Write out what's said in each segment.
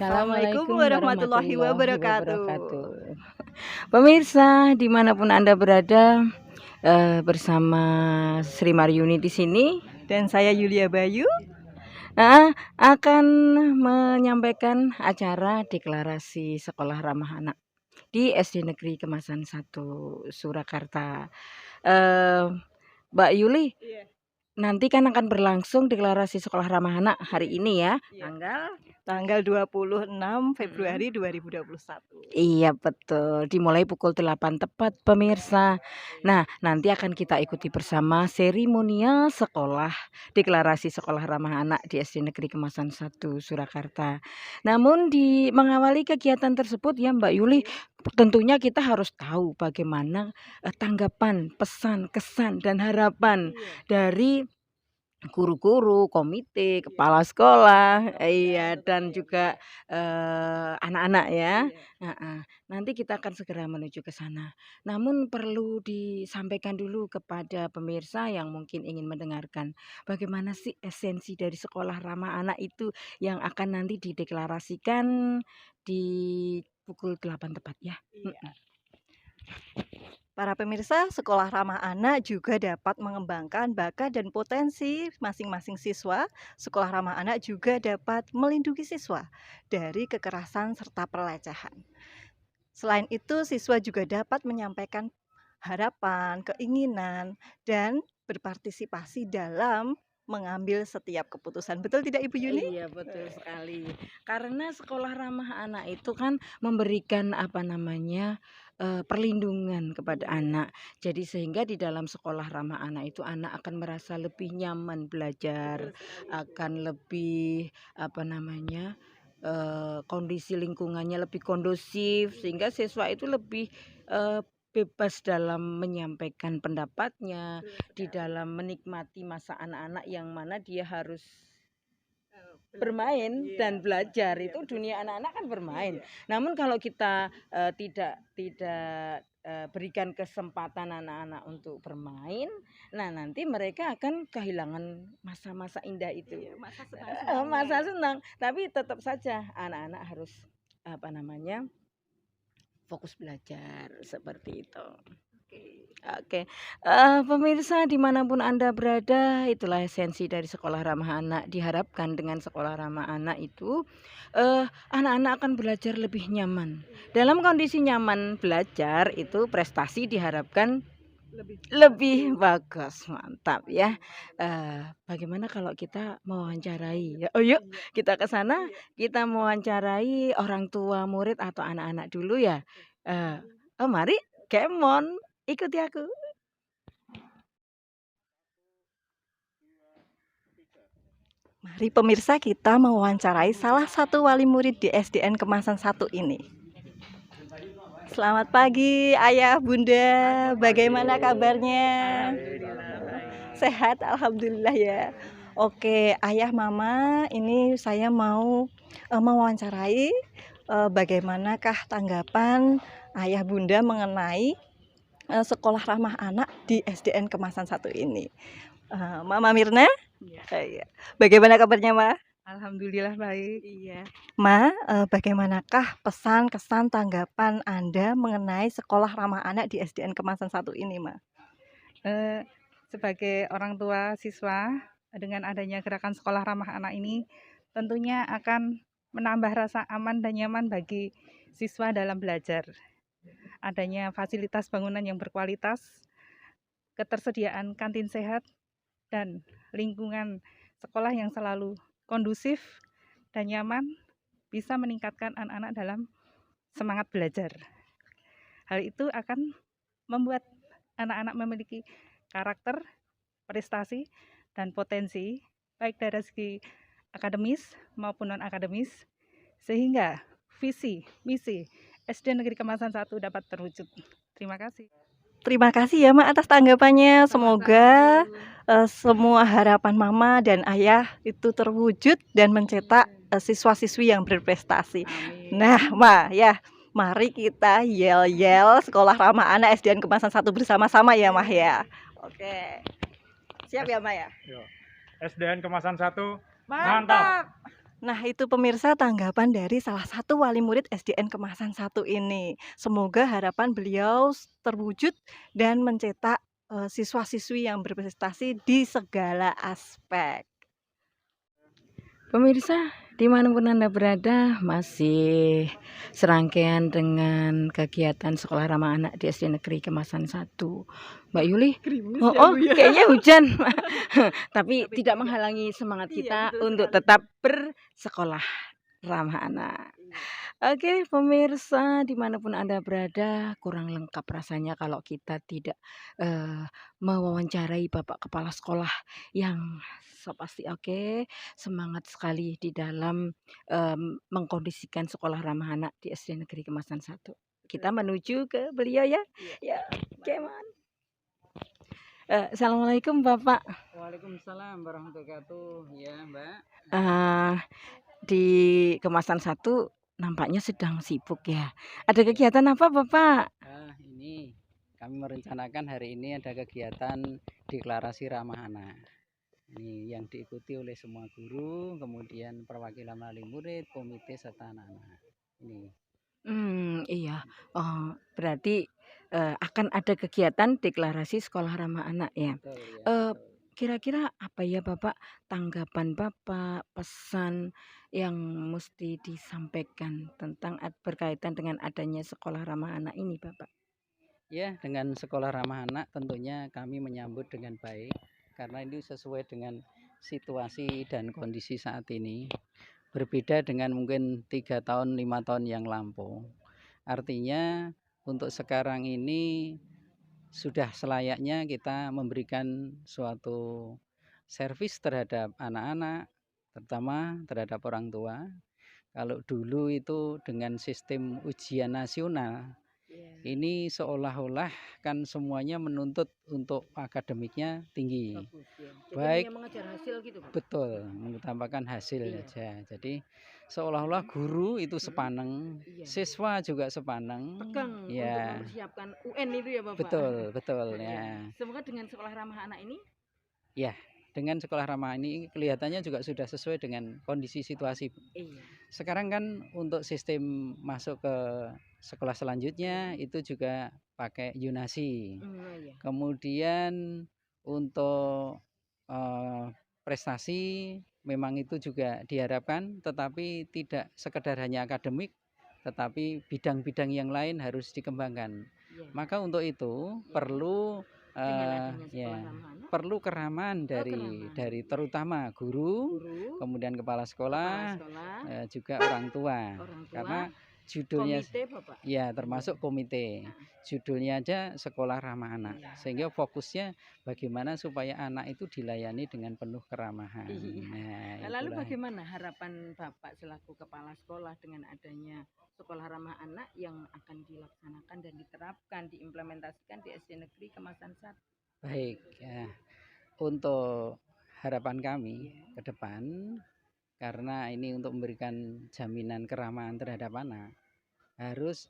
Assalamualaikum Assalamualaikum warahmatullahi warahmatullahi wabarakatuh. wabarakatuh. Pemirsa dimanapun Anda berada, bersama Sri Maryuni di sini, Dan saya Yulia Bayu. akan menyampaikan acara deklarasi sekolah ramah anak di SD Negeri Kemasan 1 Surakarta. Mbak Yuli, nanti kan akan berlangsung deklarasi sekolah ramah anak hari ini ya, Tanggal 26 Februari 2021. Iya betul, dimulai pukul 8 tepat pemirsa. Nah, nanti akan kita ikuti bersama seremonial sekolah deklarasi sekolah ramah anak di SD Negeri Kemasan 1 Surakarta. Namun di mengawali kegiatan tersebut ya Mbak Yuli, tentunya kita harus tahu bagaimana tanggapan, pesan, kesan dan harapan dari guru-guru, komite, kepala sekolah, iya dan juga anak-anak ya. Nanti kita akan segera menuju ke sana. Namun perlu disampaikan dulu kepada pemirsa yang mungkin ingin mendengarkan bagaimana sih esensi dari sekolah ramah anak itu yang akan nanti dideklarasikan di pukul 8 tepat ya. Para pemirsa, sekolah ramah anak juga dapat mengembangkan bakat dan potensi masing-masing siswa. Sekolah ramah anak juga dapat melindungi siswa dari kekerasan serta pelecehan. Selain itu, siswa juga dapat menyampaikan harapan, keinginan, dan berpartisipasi dalam mengambil setiap keputusan. Betul tidak Ibu Yuni? Iya betul sekali. Karena sekolah ramah anak itu kan memberikan perlindungan kepada anak. Jadi sehingga di dalam sekolah ramah anak itu anak akan merasa lebih nyaman belajar, akan lebih kondisi lingkungannya lebih kondusif sehingga siswa itu lebih bebas dalam menyampaikan pendapatnya, di dalam menikmati masa anak-anak yang mana dia harus bermain dan belajar. Itu dunia anak-anak kan bermain. Namun kalau kita tidak berikan kesempatan anak-anak untuk bermain, nah nanti mereka akan kehilangan masa-masa indah itu. Masa senang. Tapi tetap saja anak-anak harus fokus belajar seperti itu. Oke. Pemirsa dimanapun Anda berada, itulah esensi dari sekolah ramah anak. Diharapkan dengan sekolah ramah anak itu anak-anak akan belajar lebih nyaman. Dalam kondisi nyaman belajar itu prestasi diharapkan lebih bagus. Mantap ya. Bagaimana kalau kita mewawancarai? Yuk kita ke sana, kita mewawancarai orang tua murid atau anak-anak dulu ya. Mari, kemon, ikuti aku. Mari pemirsa, kita mewawancarai salah satu wali murid di SDN Kemasan 1 ini. Selamat pagi Ayah, Bunda, bagaimana kabarnya? Sehat, Alhamdulillah ya. Oke, Ayah, Mama, ini saya mau mewawancarai bagaimanakah tanggapan Ayah Bunda mengenai sekolah ramah anak di SDN Kemasan 1 ini. Mama Mirna? Ya. Bagaimana kabarnya, Ma? Alhamdulillah baik. Iya. Ma, bagaimanakah pesan, kesan, tanggapan Anda mengenai sekolah ramah anak di SDN Kemasan 1 ini, Ma? Sebagai orang tua siswa, dengan adanya gerakan sekolah ramah anak ini, tentunya akan menambah rasa aman dan nyaman bagi siswa dalam belajar. Adanya fasilitas bangunan yang berkualitas, ketersediaan kantin sehat, dan lingkungan sekolah yang selalu kondusif dan nyaman bisa meningkatkan anak-anak dalam semangat belajar. Hal itu akan membuat anak-anak memiliki karakter, prestasi, dan potensi baik dari segi akademis maupun non-akademis, sehingga visi, misi SD Negeri Kemasan 1 dapat terwujud. Terima kasih. Terima kasih ya, Ma, atas tanggapannya. Semoga semua harapan Mama dan Ayah itu terwujud dan mencetak siswa-siswi yang berprestasi. Amin. Nah, Ma, ya, mari kita yel-yel sekolah ramah anak SDN Kemasan 1 bersama-sama ya, Ma ya. Oke. Siap ya, Ma ya? SDN Kemasan 1 mantap. Nah, itu pemirsa tanggapan dari salah satu wali murid SDN Kemasan 1 ini. Semoga harapan beliau terwujud dan mencetak, siswa-siswi yang berprestasi di segala aspek. Pemirsa, dimanapun Anda berada, masih serangkaian dengan kegiatan sekolah ramah anak di SD Negeri Kemasan 1. Mbak Yuli? Gerimis Oh, ya, Bu, ya? kayaknya hujan. Tapi Tapi tidak tidak. menghalangi semangat Iya, kita betul untuk sekali. tetap bersekolah ramah anak. Oke, pemirsa, dimanapun Anda berada, kurang lengkap rasanya kalau kita tidak mewawancarai Bapak Kepala Sekolah yang so pasti oke, semangat sekali di dalam mengkondisikan sekolah ramah anak di SD Negeri Kemasan 1. Kita menuju ke beliau ya. Iya. Ya, come on. Assalamualaikum Bapak. Waalaikumsalam warahmatullahi wabarakatuh. Ya, Mbak. Eh, di Kemasan 1 nampaknya sedang sibuk ya. Ada kegiatan apa Bapak? Ini kami merencanakan hari ini ada kegiatan deklarasi ramah anak. Ini yang diikuti oleh semua guru, kemudian perwakilan wali murid, komite serta anak-anak. Ini. Iya. Oh, berarti akan ada kegiatan deklarasi sekolah ramah anak ya. Betul ya. Eh, Betul. Kira-kira apa ya Bapak tanggapan Bapak, pesan yang mesti disampaikan tentang berkaitan dengan adanya sekolah ramah anak ini Bapak? Ya, dengan sekolah ramah anak tentunya kami menyambut dengan baik karena ini sesuai dengan situasi dan kondisi saat ini. Berbeda dengan mungkin 3 tahun, 5 tahun yang lampau. Artinya untuk sekarang ini sudah selayaknya kita memberikan suatu servis terhadap anak-anak, terutama terhadap orang tua. Kalau dulu itu dengan sistem ujian nasional, ini seolah-olah kan semuanya menuntut untuk akademiknya tinggi. Bagus ya. Jadi Baik, hanya mengejar hasil gitu Bapak? betul, mengutamakan hasil Iya. saja. Jadi seolah-olah guru itu sepaneng, Iya. siswa juga sepaneng. Tegang untuk Ya, mempersiapkan UN itu ya Bapak. betul, betul Iya. ya. Semoga dengan sekolah ramah anak ini Ya, dengan sekolah ramah ini kelihatannya juga sudah sesuai dengan kondisi situasi. iya. Sekarang kan untuk sistem masuk ke sekolah selanjutnya itu juga pakai Yunasi. Iya. Kemudian untuk prestasi memang itu juga diharapkan, tetapi tidak sekedar hanya akademik, tetapi bidang-bidang yang lain harus dikembangkan. Iya. Maka untuk itu Iya. perlu Dengan adanya sekolah ya ramah anak, perlu keramaan keramaan. dari terutama guru, Guru, kemudian kepala kepala sekolah, sekolah, juga orang tua. orang tua, Karena judulnya komite Bapak. ya termasuk komite. Judulnya aja sekolah ramah anak. Sehingga fokusnya bagaimana supaya anak itu dilayani dengan penuh keramahan. Iya. Nah, Lalu itulah. bagaimana harapan Bapak selaku kepala sekolah dengan adanya sekolah ramah anak yang akan dilaksanakan dan diterapkan, diimplementasikan di SD Negeri Kemasan 1? Baik, ya. Untuk harapan kami ke depan, karena ini untuk memberikan jaminan keramahan terhadap anak, harus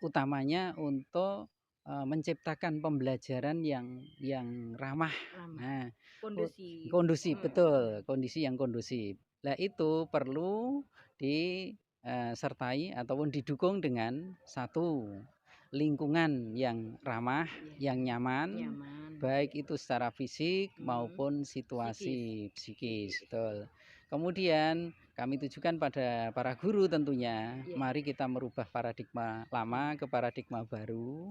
utamanya untuk menciptakan pembelajaran yang ramah. Nah, kondusif, betul, kondisi yang kondusif. Nah, itu perlu disertai ataupun didukung dengan satu lingkungan yang ramah, yang nyaman, baik itu secara fisik maupun situasi psikis. Betul. Kemudian kami tujukan pada para guru tentunya, mari kita merubah paradigma lama ke paradigma baru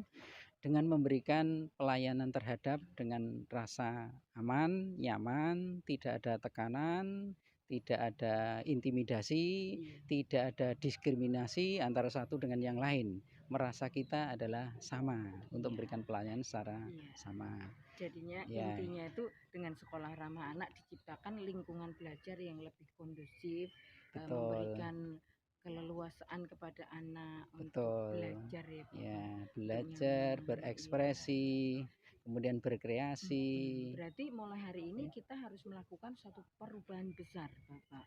dengan memberikan pelayanan terhadap dengan rasa aman, nyaman, tidak ada tekanan, tidak ada intimidasi, tidak ada diskriminasi antara satu dengan yang lain. Merasa kita adalah sama untuk memberikan pelayanan secara sama. Jadinya intinya itu dengan sekolah ramah anak diciptakan lingkungan belajar yang lebih kondusif, memberikan keleluasaan kepada anak untuk belajar ya Pak. Ya, belajar, berekspresi, kemudian berkreasi. Berarti mulai hari ini kita harus melakukan suatu perubahan besar Bapak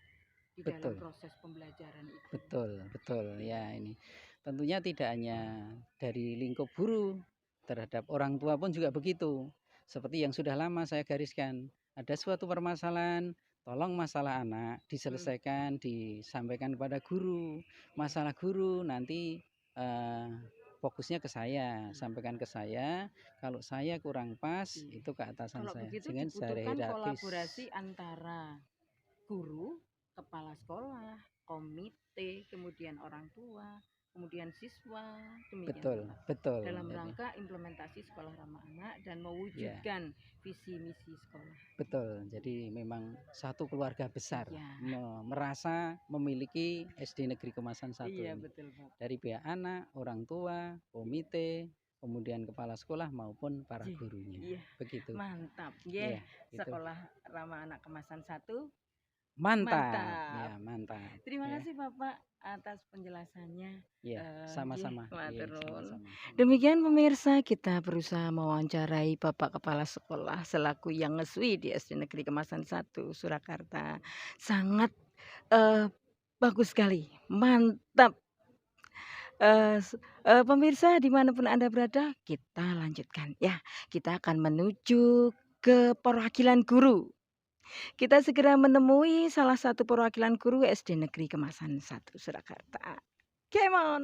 di dalam proses pembelajaran itu. Betul ya. Ini tentunya tidak hanya dari lingkup guru, terhadap orang tua pun juga begitu. Seperti yang sudah lama saya gariskan, ada suatu permasalahan tolong masalah anak diselesaikan, disampaikan kepada guru. Masalah guru nanti fokusnya ke saya, sampaikan ke saya. Kalau saya kurang pas, itu ke atasan Kalau saya. begitu Dengan secara dibutuhkan hierarkis. kolaborasi antara guru, kepala sekolah, komite, kemudian orang tua, kemudian siswa, demikian Betul, Bapak. betul. Dalam Jadi, rangka implementasi sekolah ramah anak dan mewujudkan visi misi sekolah. betul. Jadi memang satu keluarga besar Ya. merasa memiliki SD Negeri Kemasan 1 Iya ini. betul Bapak. Dari pihak anak, orang tua, komite, kemudian kepala sekolah maupun para Iya, gurunya. iya. Begitu. Mantap, Iya, gitu. Sekolah ramah anak kemasan 1. Mantap. Mantap. Ya, mantap. Terima Ya. kasih Bapak atas penjelasannya. Ya, sama-sama. Matur Iya, nuwun. sama-sama. Demikian pemirsa, kita berusaha mewawancarai Bapak Kepala Sekolah selaku yang ngeswi di SD Negeri Kemasan 1 Surakarta. Sangat bagus sekali, mantap. Pemirsa dimanapun Anda berada, kita lanjutkan ya. Kita akan menuju ke perwakilan guru. Kita segera menemui salah satu perwakilan guru SD Negeri Kemasan 1 Surakarta. Come on.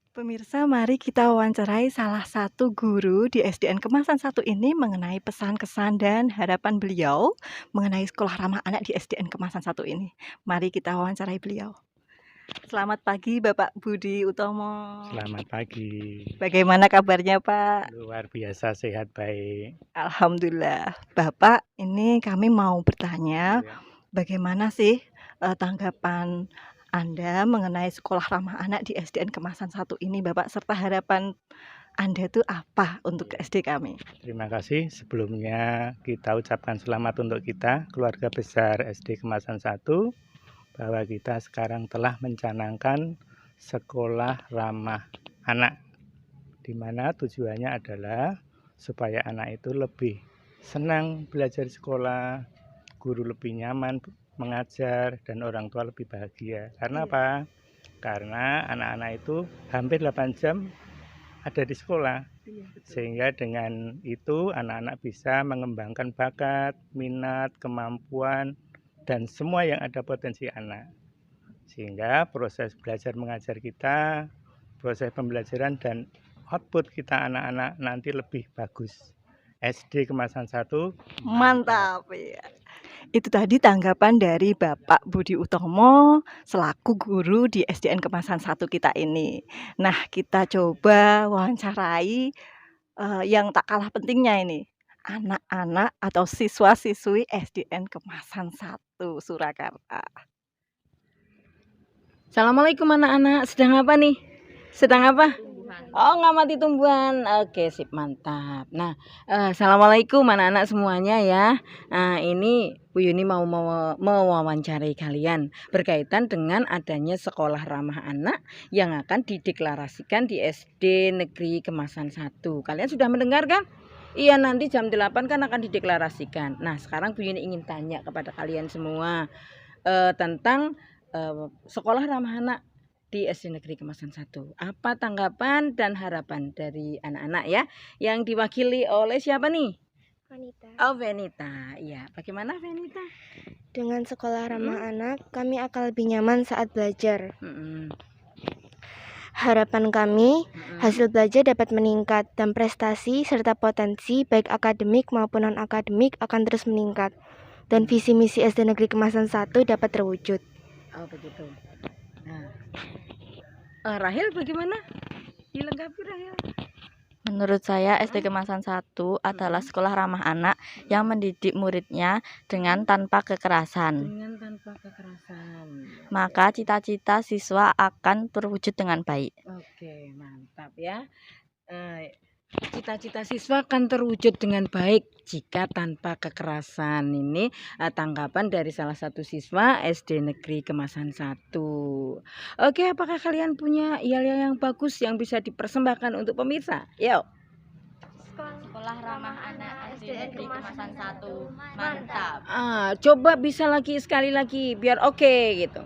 Pemirsa, mari kita wawancarai salah satu guru di SDN Kemasan 1 ini mengenai pesan, kesan, dan harapan beliau mengenai sekolah ramah anak di SDN Kemasan 1 ini. Mari kita wawancarai beliau. Selamat pagi Bapak Budi Utomo. Selamat pagi. Bagaimana kabarnya Pak? Luar biasa sehat baik. Alhamdulillah. Bapak, ini kami mau bertanya, Ya. bagaimana sih tanggapan Anda mengenai sekolah ramah anak di SDN Kemasan 1 ini Bapak, serta harapan Anda itu apa untuk SD kami? Terima kasih. Sebelumnya kita ucapkan selamat untuk kita, keluarga besar SD Kemasan 1, bahwa kita sekarang telah mencanangkan sekolah ramah anak, di mana tujuannya adalah supaya anak itu lebih senang belajar di sekolah, guru lebih nyaman mengajar, dan orang tua lebih bahagia. Karena apa? Karena anak-anak itu hampir 8 jam ada di sekolah. Sehingga dengan itu anak-anak bisa mengembangkan bakat, minat, kemampuan, dan semua yang ada potensi anak. Sehingga proses belajar mengajar kita, proses pembelajaran dan output kita anak-anak nanti lebih bagus. SD Kemasan 1 Mantap ya. Itu tadi tanggapan dari Bapak Budi Utomo selaku guru di SDN Kemasan 1 kita ini. Nah, kita coba wawancarai yang tak kalah pentingnya ini, anak-anak atau siswa-siswi SDN Kemasan 1 Surakarta. Assalamualaikum anak-anak, sedang apa nih? Sedang apa? Oh, ngamati tumbuhan. Oke, sip, mantap. Nah, assalamualaikum anak-anak semuanya ya. Nah, ini Bu Yuni mau mewawancarai kalian berkaitan dengan adanya sekolah ramah anak yang akan dideklarasikan di SD Negeri Kemasan 1. Kalian sudah mendengar kan? Iya, nanti jam 8 kan akan dideklarasikan. Nah, sekarang Bu Yuni ingin tanya kepada kalian semua tentang sekolah ramah anak di SD Negeri Kemasan 1. Apa tanggapan dan harapan dari anak-anak ya? Yang diwakili oleh siapa nih? Vanita. Oh, Venita. Iya, bagaimana Venita? Dengan sekolah ramah anak, kami akan lebih nyaman saat belajar. Harapan kami, hasil belajar dapat meningkat dan prestasi serta potensi baik akademik maupun non-akademik akan terus meningkat. Dan visi misi SD Negeri Kemasan 1 dapat terwujud. Oh, begitu. Nah, Rahel bagaimana? Dilengkapi Rahel. Menurut saya SD Kemasan 1 adalah sekolah ramah anak yang mendidik muridnya dengan tanpa kekerasan. Dengan tanpa kekerasan. Maka cita-cita siswa akan terwujud dengan baik. Oke, mantap ya. Cita-cita siswa akan terwujud dengan baik jika tanpa kekerasan. Ini tanggapan dari salah satu siswa SD Negeri Kemasan 1. Oke, apakah kalian punya yel-yel yang bagus yang bisa dipersembahkan untuk pemirsa? Yuk. Sekolah ramah anak SD Negeri Kemasan 1. Mantap. Coba bisa lagi sekali lagi biar oke gitu.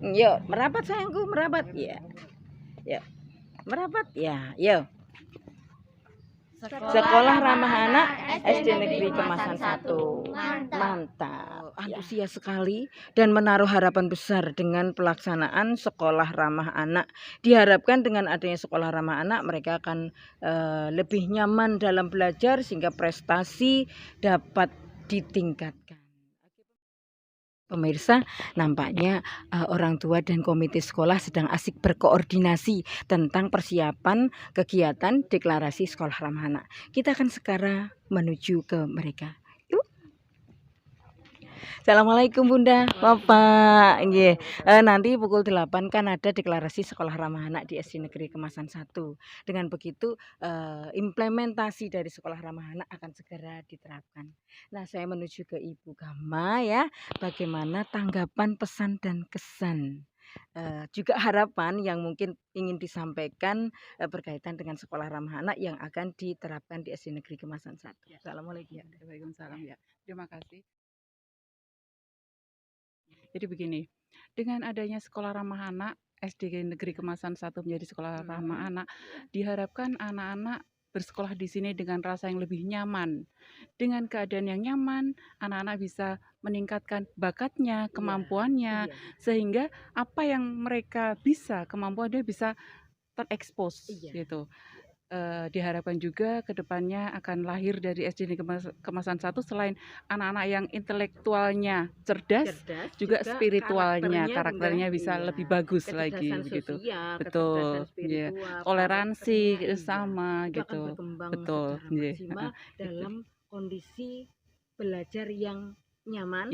Yuk, merapat sayangku, merapat. Ya. Yuk. Merapat ya. Yuk. Sekolah Ramah Anak SD Negeri Kemasan 1. Mantap. Antusias sekali dan menaruh harapan besar dengan pelaksanaan Sekolah Ramah Anak. Diharapkan dengan adanya Sekolah Ramah Anak mereka akan lebih nyaman dalam belajar sehingga prestasi dapat ditingkatkan. Pemirsa, nampaknya orang tua dan komite sekolah sedang asik berkoordinasi tentang persiapan kegiatan deklarasi Sekolah Ramah Anak. Kita akan sekarang menuju ke mereka. Yuk. Assalamualaikum Bunda, Bapak. Nanti pukul 8 kan ada deklarasi Sekolah Ramah Anak di SD Negeri Kemasan 1. Dengan begitu implementasi dari Sekolah Ramah Anak akan segera diterapkan. Nah, saya menuju ke Ibu Gama ya. Bagaimana tanggapan, pesan dan kesan? Juga harapan yang mungkin ingin disampaikan berkaitan dengan Sekolah Ramah Anak yang akan diterapkan di SD Negeri Kemasan 1. Assalamualaikum. Waalaikumsalam ya. Terima kasih. Jadi begini, dengan adanya Sekolah Ramah Anak, SD Negeri Kemasan 1 menjadi Sekolah Ramah Anak, diharapkan anak-anak bersekolah di sini dengan rasa yang lebih nyaman. Dengan keadaan yang nyaman, anak-anak bisa meningkatkan bakatnya, kemampuannya, sehingga apa yang mereka bisa, kemampuan dia bisa terekspos gitu. Diharapkan juga ke depannya akan lahir dari SD Kemasan 1 selain anak-anak yang intelektualnya cerdas juga spiritualnya, karakternya bisa lebih bagus lagi begitu. Betul. Ya. Toleransi sama gitu. Betul. Dalam kondisi belajar yang nyaman,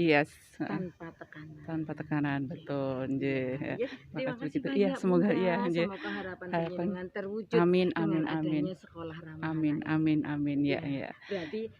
tanpa tekanan. Tanpa tekanan, betul. Ya, terima kasih banyak. Ya, semoga Bunda. Semoga harapan panjenengan terwujud. Amin, dengan amin. adanya Sekolah Ramah Amin, Anak. amin. Ya. Berarti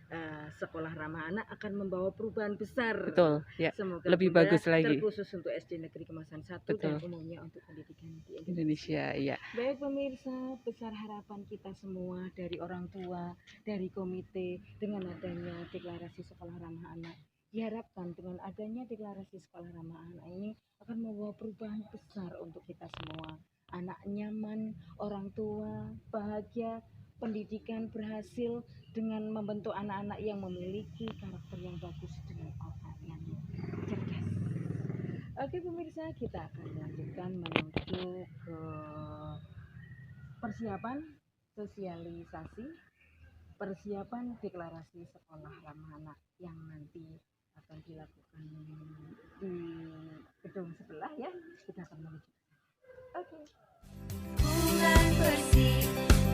Sekolah Ramah Anak akan membawa perubahan besar. Betul. Ya. Semoga lebih Bunda, bagus lagi. terkhusus untuk SD Negeri Kemasan 1 dan umumnya untuk pendidikan di Indonesia. Ya. Baik pemirsa, besar harapan kita semua dari orang tua, dari komite dengan adanya deklarasi Sekolah Ramah Anak. Diharapkan dengan adanya deklarasi Sekolah Ramah Anak ini akan membawa perubahan besar untuk kita semua. Anak nyaman, orang tua bahagia, pendidikan berhasil dengan membentuk anak-anak yang memiliki karakter yang bagus dengan otak yang cerdas. Oke pemirsa, kita akan melanjutkan menuju ke persiapan sosialisasi, persiapan deklarasi Sekolah Ramah Anak yang nanti akan dilakukan di gedung sebelah ya. Kita akan menuju. Oke. Lingkungan bersih,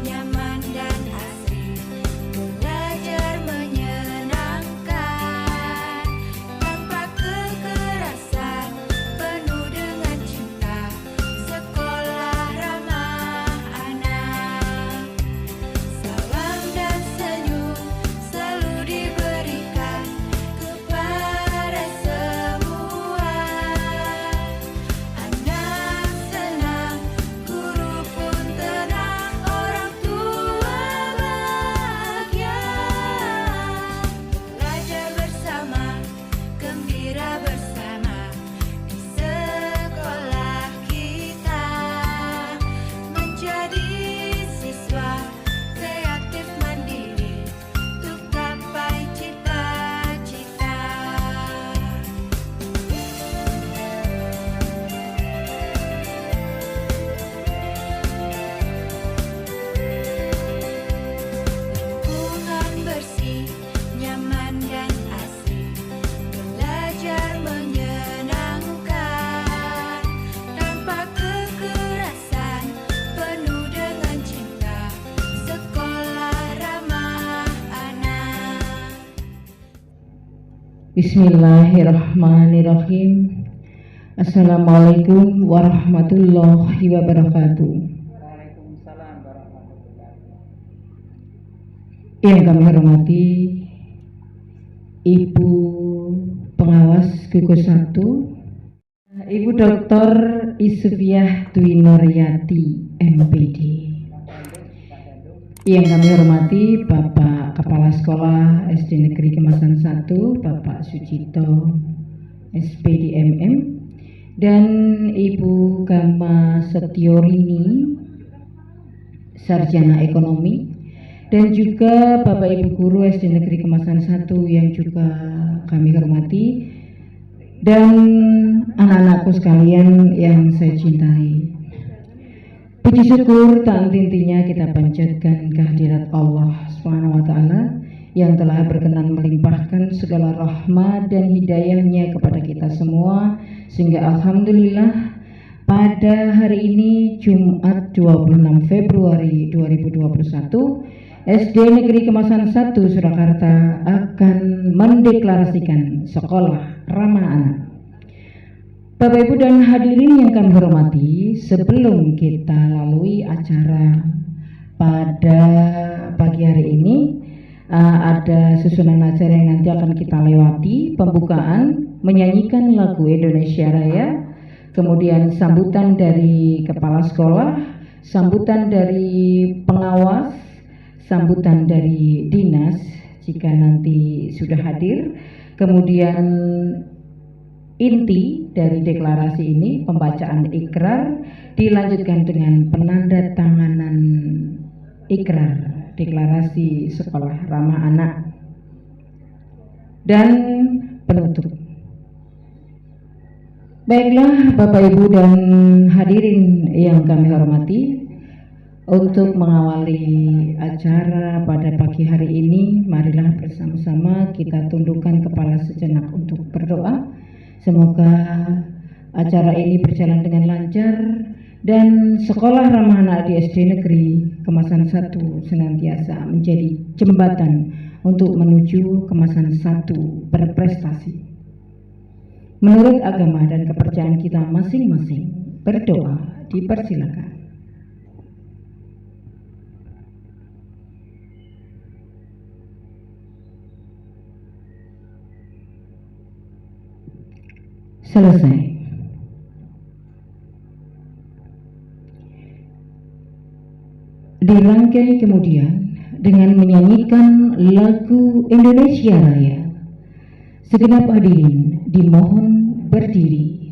nyaman dan asri, belajar menyenangkan, tanpa kekerasan, penuh dengan cinta, Sekolah Ramah Anak. Salam dan senyum selalu diberikan kepada semua. Anak senang, guru pun tenang, orang tua bahagia. Belajar bersama, gembira bersama di sekolah kita. Menjadi siswa kreatif mandiri untuk gapai cita-cita. Lingkungan bersih, nyaman dan asri, belajar menyenangkan, tanpa kekerasan, penuh dengan cinta, Sekolah Ramah Anak. Bismillahirrahmanirrahim. Assalamualaikum warahmatullahi wabarakatuh. Yang kami hormati Ibu Pengawas Gugus 1, Ibu Dr. Isfiah Dwi Noryati MPD. Yang kami hormati Bapak Kepala Sekolah SD Negeri Kemasan 1, Bapak Sucito SPD MM, dan Ibu Gama Setiorini Sarjana Ekonomi, dan juga Bapak Ibu Guru SD Negeri Kemasan 1 yang juga kami hormati, dan anak-anakku sekalian yang saya cintai. Puji syukur tak henti-hentinya kita panjatkan kehadirat Allah Subhanahu wa Ta'ala yang telah berkenan melimpahkan segala rahmat dan hidayahnya kepada kita semua, sehingga alhamdulillah pada hari ini Jumat 26 Februari 2021 SD Negeri Kemasan 1 Surakarta akan mendeklarasikan sekolah ramah anak. Bapak Ibu dan hadirin yang kami hormati, sebelum kita lalui acara pada pagi hari ini, ada susunan acara yang nanti akan kita lewati. Pembukaan menyanyikan lagu Indonesia Raya, kemudian sambutan dari kepala sekolah, sambutan dari pengawas, sambutan dari dinas jika nanti sudah hadir, kemudian inti dari deklarasi ini, pembacaan ikrar, dilanjutkan dengan penandatanganan ikrar deklarasi sekolah ramah anak, dan penutup. Baiklah Bapak Ibu dan hadirin yang kami hormati, untuk mengawali acara pada pagi hari ini, marilah bersama-sama kita tundukkan kepala sejenak untuk berdoa. Semoga acara ini berjalan dengan lancar dan sekolah ramah anak di SD Negeri Kemasan 1 senantiasa menjadi jembatan untuk menuju Kemasan 1 berprestasi. Menurut agama dan kepercayaan kita masing-masing, berdoa dipersilakan. Selesai. Dirangkai kemudian dengan menyanyikan lagu Indonesia Raya. Segenap hadirin dimohon berdiri.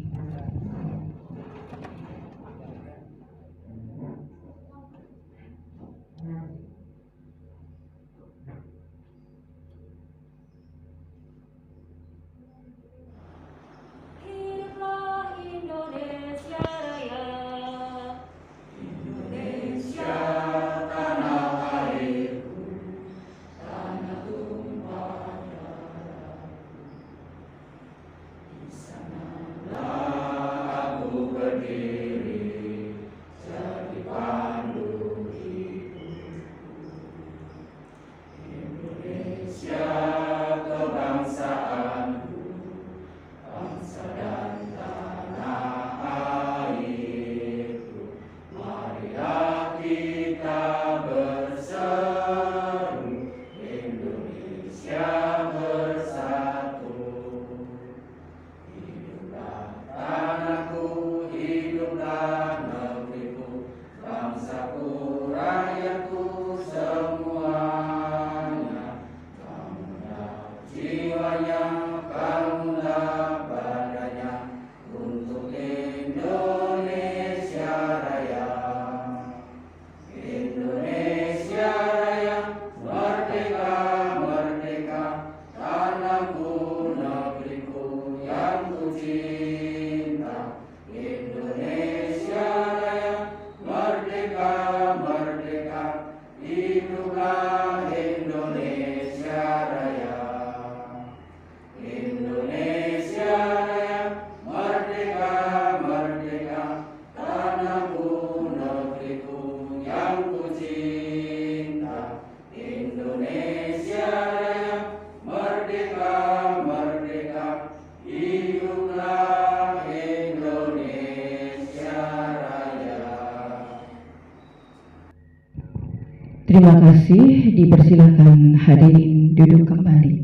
Terima kasih, dipersilakan hadirin duduk kembali.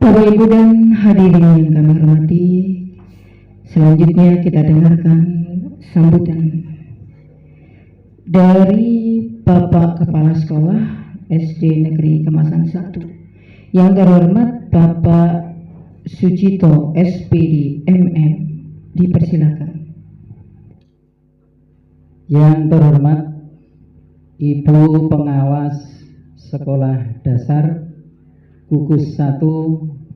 Bapak Ibu dan hadirin yang kami hormati, selanjutnya kita dengarkan sambutan dari Bapak Kepala Sekolah SD Negeri Kemasan 1 yang terhormat Bapak Sucito SPD MM, dipersilakan. Yang terhormat Ibu Pengawas Sekolah Dasar Gugus 1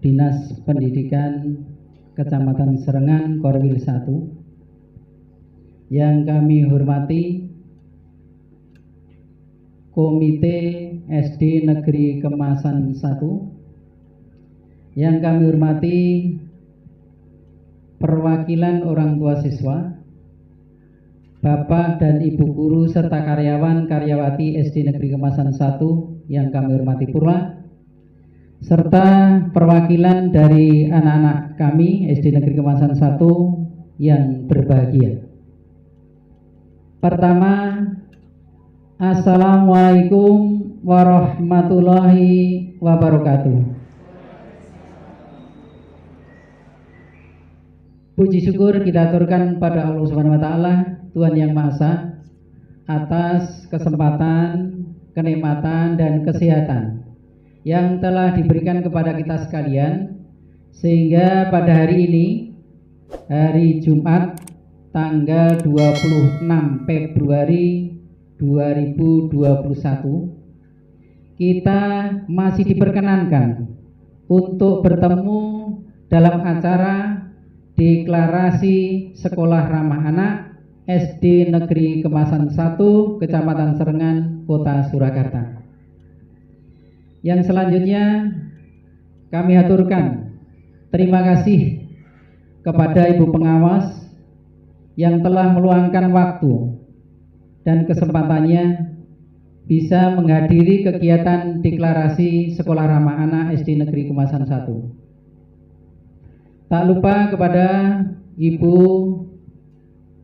Dinas Pendidikan Kecamatan Serengan Korwil 1, yang kami hormati Komite SD Negeri Kemasan 1, yang kami hormati perwakilan orang tua siswa, Bapak dan Ibu guru serta karyawan karyawati SD Negeri Kemasan 1 yang kami hormati pula, serta perwakilan dari anak-anak kami SD Negeri Kemasan 1 yang berbahagia. Pertama, Assalamualaikum warahmatullahi wabarakatuh. Puji syukur kita aturkan pada Allah Subhanahu wa taala, Tuhan yang Maha Esa, atas kesempatan, kenikmatan dan kesehatan yang telah diberikan kepada kita sekalian, sehingga pada hari ini, hari Jumat tanggal 26 Februari 2021, kita masih diperkenankan untuk bertemu dalam acara Deklarasi Sekolah Ramah Anak SD Negeri Kemasan 1 Kecamatan Serengan, Kota Surakarta. Yang selanjutnya kami aturkan terima kasih kepada Ibu Pengawas yang telah meluangkan waktu dan kesempatannya bisa menghadiri kegiatan Deklarasi Sekolah Ramah Anak SD Negeri Kemasan 1. Tak lupa kepada Ibu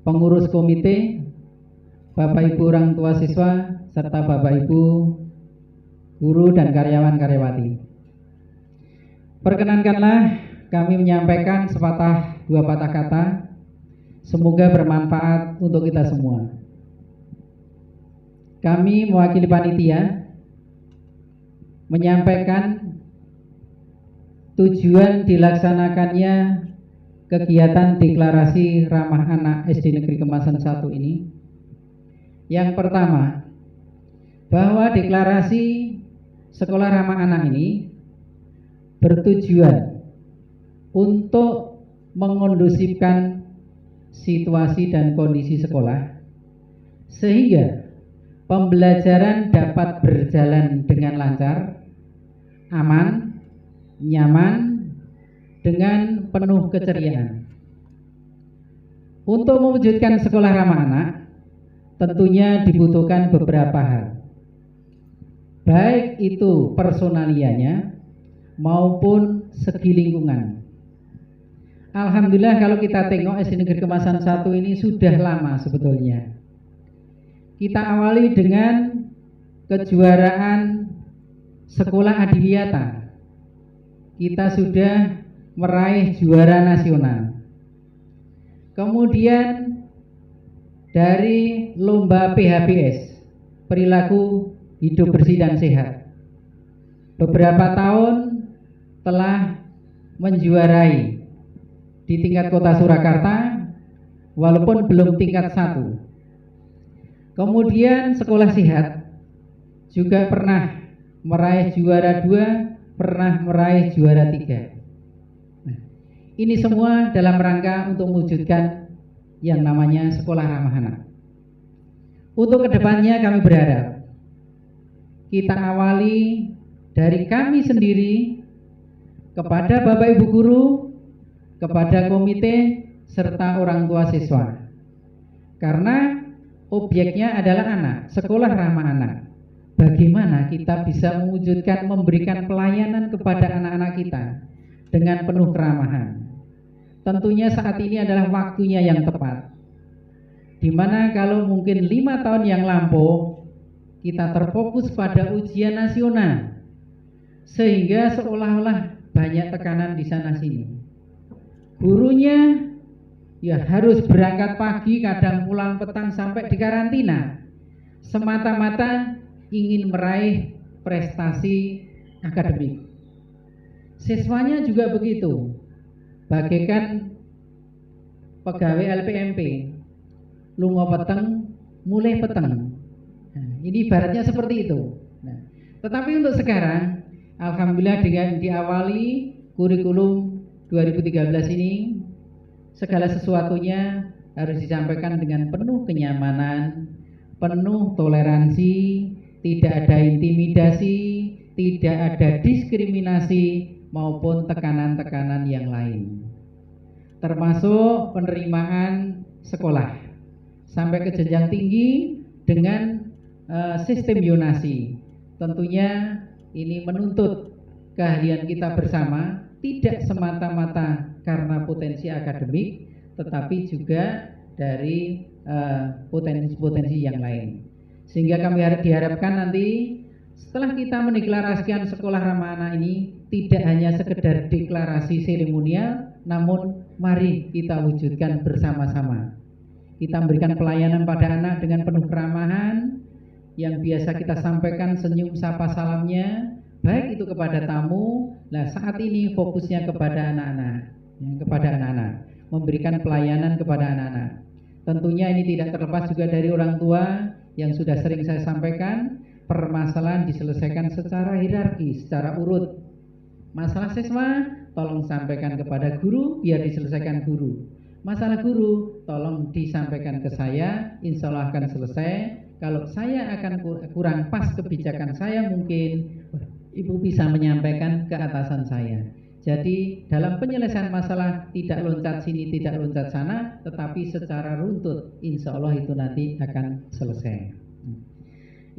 pengurus komite, Bapak Ibu orang tua siswa, serta Bapak Ibu guru dan karyawan-karyawati. Perkenankanlah kami menyampaikan dua patah kata, semoga bermanfaat untuk kita semua. Kami mewakili panitia menyampaikan tujuan dilaksanakannya kegiatan Deklarasi Ramah Anak SD Negeri Kemasan 1 ini. Yang pertama, bahwa deklarasi Sekolah Ramah Anak ini bertujuan untuk mengondusifkan situasi dan kondisi sekolah sehingga pembelajaran dapat berjalan dengan lancar, aman, nyaman, dengan penuh keceriaan. Untuk mewujudkan sekolah ramah anak, tentunya dibutuhkan beberapa hal, baik itu personalianya maupun segi lingkungan. Alhamdulillah kalau kita tengok SD Negeri Kemasan 1 ini sudah lama sebetulnya. Kita awali dengan kejuaraan sekolah adiwiyata. Kita sudah meraih juara nasional. Kemudian dari lomba PHBS, perilaku hidup bersih dan sehat, beberapa tahun telah menjuarai di tingkat Kota Surakarta walaupun belum tingkat 1. Kemudian sekolah sehat juga pernah meraih juara 2, pernah meraih juara 3. Nah, ini semua dalam rangka untuk mewujudkan yang namanya sekolah ramah anak. Untuk kedepannya kami berharap kita awali dari kami sendiri kepada Bapak Ibu guru, kepada komite serta orang tua siswa. Karena objeknya adalah anak, sekolah ramah anak. Bagaimana kita bisa mewujudkan, memberikan pelayanan kepada anak-anak kita dengan penuh keramahan. Tentunya saat ini adalah waktunya yang tepat. Dimana kalau mungkin 5 tahun yang lampau kita terfokus pada ujian nasional, sehingga seolah-olah banyak tekanan di sana sini. Gurunya ya harus berangkat pagi, kadang pulang petang sampai di karantina, semata-mata ingin meraih prestasi akademik. Siswanya juga begitu, bagaikan pegawai LPMP, lunga peteng, mulai peteng. Nah, ini ibaratnya seperti itu. Nah, tetapi untuk sekarang, alhamdulillah dengan diawali kurikulum 2013 ini, segala sesuatunya harus disampaikan dengan penuh kenyamanan, penuh toleransi, tidak ada intimidasi, tidak ada diskriminasi maupun tekanan-tekanan yang lain. Termasuk penerimaan sekolah sampai ke jenjang tinggi dengan sistem yonasi. Tentunya ini menuntut keahlian kita bersama, tidak semata-mata karena potensi akademik, tetapi juga dari potensi-potensi yang lain. Sehingga kami diharapkan nanti setelah kita mendeklarasikan sekolah ramah anak ini tidak hanya sekedar deklarasi seremonial, namun mari kita wujudkan bersama-sama. Kita memberikan pelayanan pada anak dengan penuh keramahan, yang biasa kita sampaikan senyum sapa salamnya, baik itu kepada tamu. Nah, saat ini fokusnya kepada anak-anak, memberikan pelayanan kepada anak-anak. Tentunya ini tidak terlepas juga dari orang tua yang sudah sering saya sampaikan, permasalahan diselesaikan secara hierarki, secara urut. Masalah siswa tolong sampaikan kepada guru biar diselesaikan guru. Masalah guru tolong disampaikan ke saya, insya Allah akan selesai. Kalau saya akan kurang pas kebijakan saya, mungkin Ibu bisa menyampaikan ke atasan saya. Jadi dalam penyelesaian masalah tidak loncat sini, tidak loncat sana, tetapi secara runtut, insya Allah itu nanti akan selesai.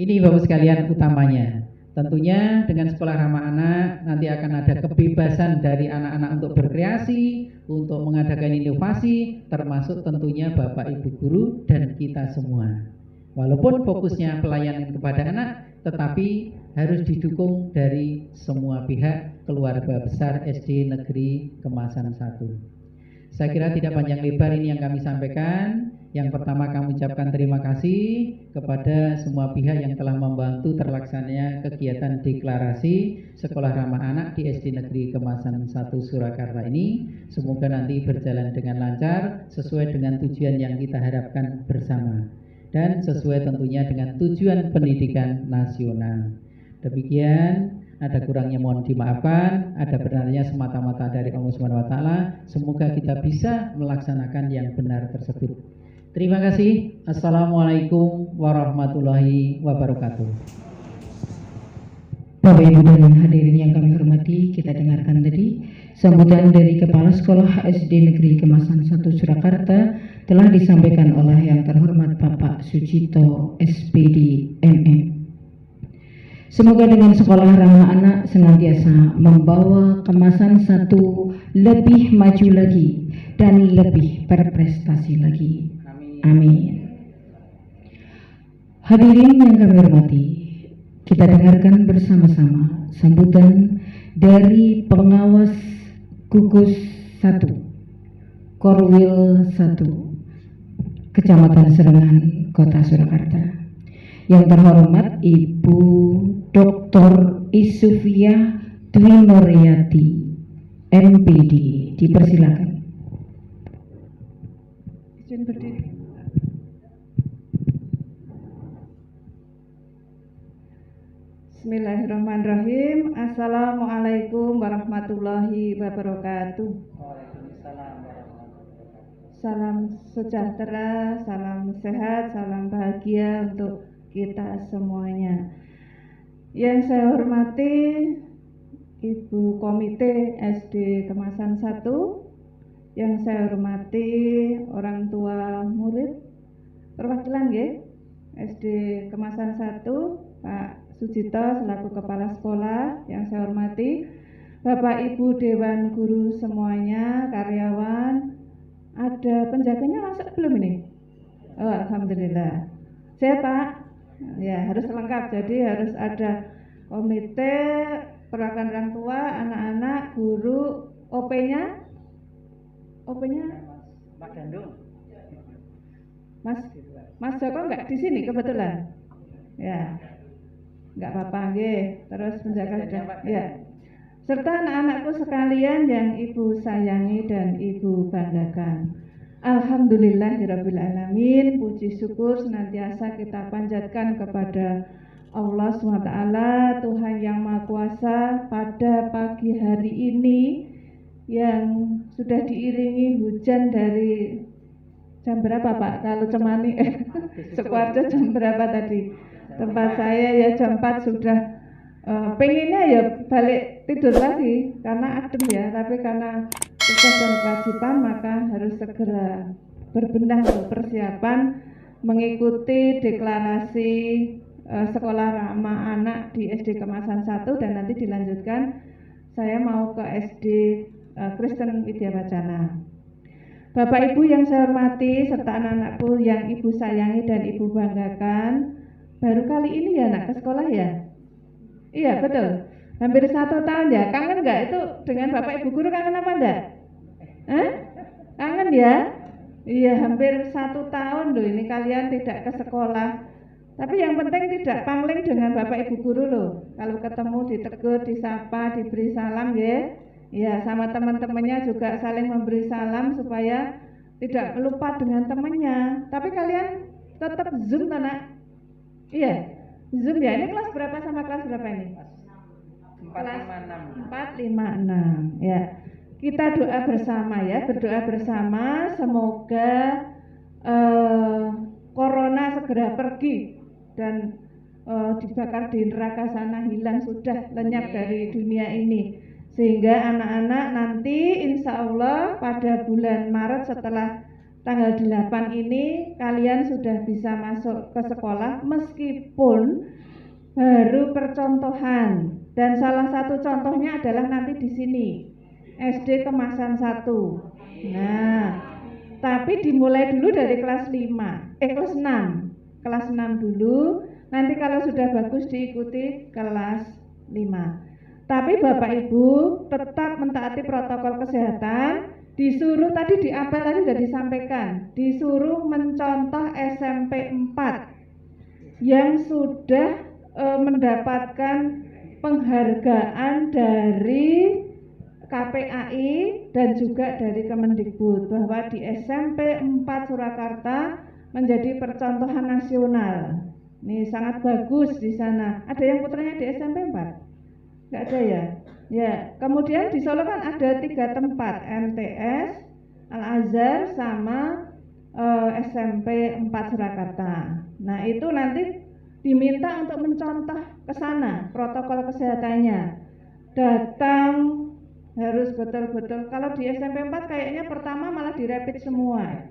Ini Bapak sekalian utamanya. Tentunya dengan sekolah ramah anak nanti akan ada kebebasan dari anak-anak untuk berkreasi, untuk mengadakan inovasi, termasuk tentunya Bapak Ibu guru dan kita semua. Walaupun fokusnya pelayanan kepada anak, tetapi harus didukung dari semua pihak keluarga besar SD Negeri Kemasan 1. Saya kira tidak panjang lebar ini yang kami sampaikan. Yang pertama kami ucapkan terima kasih kepada semua pihak yang telah membantu terlaksananya kegiatan deklarasi Sekolah Ramah Anak di SD Negeri Kemasan 1 Surakarta ini. Semoga nanti berjalan dengan lancar sesuai dengan tujuan yang kita harapkan bersama dan sesuai tentunya dengan tujuan pendidikan nasional. Demikian, ada kurangnya mohon dimaafkan, ada benarnya semata-mata dari Allah Subhanahu wa taala. Semoga kita bisa melaksanakan yang benar tersebut. Terima kasih. Assalamualaikum warahmatullahi wabarakatuh. Bapak Ibu dan hadirin yang kami hormati, kita dengarkan tadi sambutan dari Kepala Sekolah SD Negeri Kemasan 1 Surakarta telah disampaikan oleh yang terhormat Bapak Sucito SPD MM. Semoga dengan sekolah ramah anak senantiasa membawa Kemasan 1 lebih maju lagi dan lebih berprestasi lagi. Amin. Hadirin yang kami hormati, kita dengarkan bersama-sama sambutan dari pengawas gugus 1, Korwil 1, Kecamatan Serengan, Kota Surakarta. Yang terhormat Ibu Dr. Isufia Dwi Noryati, MPD, dipersilakan. Izin berdiri. Bismillahirrahmanirrahim. Assalamualaikum warahmatullahi wabarakatuh. Salam sejahtera, salam sehat, salam bahagia untuk kita semuanya. Yang saya hormati Ibu Komite SD Kemasan 1, yang saya hormati orang tua murid, perwakilan ya, SD Kemasan 1, Pak Sucito selaku Kepala Sekolah, yang saya hormati Bapak Ibu Dewan Guru semuanya, karyawan, ada penjaganya masuk belum ini? Oh, alhamdulillah. Saya Pak, ya harus lengkap, jadi harus ada komite, perwakilan orang tua, anak-anak, guru, OP-nya, Pak Gandung. Mas Joko enggak di sini kebetulan? Ya, enggak apa-apa, nggih. Terus penjaga ya. Serta anak-anakku sekalian yang Ibu sayangi dan Ibu banggakan. Alhamdulillahirrabbilalamin. Puji syukur senantiasa kita panjatkan kepada Allah SWT, Tuhan yang Maha Kuasa, pada pagi hari ini yang sudah diiringi hujan dari jam berapa Pak? Kalau Cemani Sukoharjo jam berapa tadi? Tempat saya ya jam 4 sudah pengennya ya balik tidur lagi karena adem ya, tapi karena tugas dan kewajiban maka harus segera berbenah untuk persiapan mengikuti deklarasi sekolah ramah anak di SD Kemasan 1 dan nanti dilanjutkan saya mau ke SD Kristen Widya Wacana. Bapak Ibu yang saya hormati serta anak-anakku yang Ibu sayangi dan Ibu banggakan, baru kali ini ya anak ke sekolah ya? Iya betul, hampir 1 tahun ya. Kangen nggak itu dengan Bapak Ibu guru, kangen apa enggak? Kangen ya? Iya hampir 1 tahun loh ini kalian tidak ke sekolah. Tapi yang penting tidak pangling dengan Bapak Ibu guru loh. Kalau ketemu ditegur, disapa, diberi salam ya. Ya sama teman-temannya juga saling memberi salam supaya tidak lupa dengan temannya. Tapi kalian tetap Zoom toh nak? Iya, Zoom ya. Ini kelas berapa sama kelas berapa ini? Kelas 456 ya. Kita doa bersama ya, berdoa bersama semoga corona segera pergi dan dibakar di neraka sana, hilang sudah, lenyap dari dunia ini, sehingga anak-anak nanti insya Allah pada bulan Maret setelah tanggal 8 ini kalian sudah bisa masuk ke sekolah meskipun baru percontohan, dan salah satu contohnya adalah nanti di sini SD Kemasan 1. Nah, tapi dimulai dulu dari kelas 5, kelas 6. Kelas 6 dulu, nanti kalau sudah bagus diikuti kelas 5. Tapi Bapak Ibu tetap mentaati protokol kesehatan, disuruh tadi di apel tadi sudah disampaikan, disuruh mencontoh SMP 4 yang sudah mendapatkan penghargaan dari KPAI dan juga dari Kemendikbud bahwa di SMP 4 Surakarta menjadi percontohan nasional. Ini sangat bagus di sana. Ada yang putranya di SMP 4? Enggak ada ya? Ya, kemudian di Solo kan ada 3 tempat, MTS, Al-Azhar sama SMP 4 Surakarta. Nah, itu nanti diminta untuk mencontoh ke sana protokol kesehatannya. Datang harus betul-betul. Kalau di SMP 4 kayaknya pertama malah dirapid semua.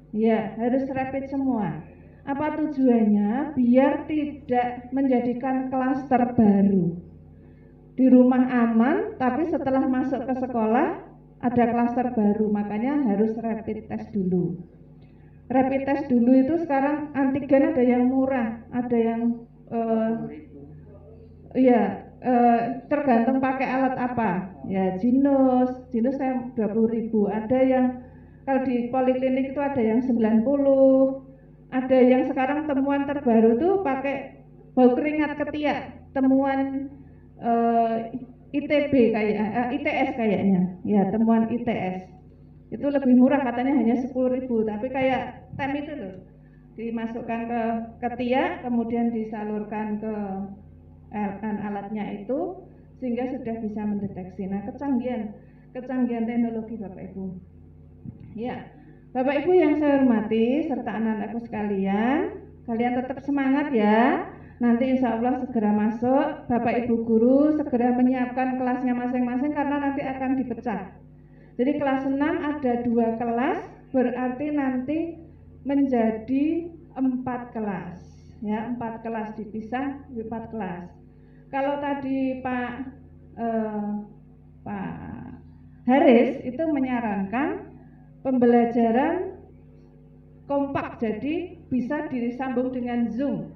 Ya, harus rapid semua. Apa tujuannya? Biar tidak menjadikan klaster baru. Di rumah aman, tapi setelah masuk ke sekolah ada klaster baru, makanya harus rapid test dulu. Rapid test dulu itu sekarang antigen ada yang murah, ada yang tergantung pakai alat apa. Ya, Jinos saya 20.000. Ada yang kalau di poliklinik itu ada yang 90. Ada yang sekarang temuan terbaru tuh pakai bau keringat ketiak, temuan ITB kayak ITS kayaknya. Ya, temuan ITS. Itu lebih murah katanya hanya 10.000, tapi kayak tem itu loh. Dimasukkan ke ketiak kemudian disalurkan ke alatnya itu sehingga sudah bisa mendeteksi. Nah, kecanggihan teknologi Bapak Ibu. Ya, Bapak Ibu yang saya hormati serta anak-anakku sekalian, kalian tetap semangat ya. Nanti insya Allah segera masuk, Bapak Ibu guru segera menyiapkan kelasnya masing-masing karena nanti akan dipecah. Jadi kelas 6 ada 2 kelas, berarti nanti menjadi 4 kelas. Ya, 4 kelas dipisah, 4 kelas. Kalau tadi Pak Haris itu menyarankan pembelajaran kompak, jadi bisa disambung dengan Zoom.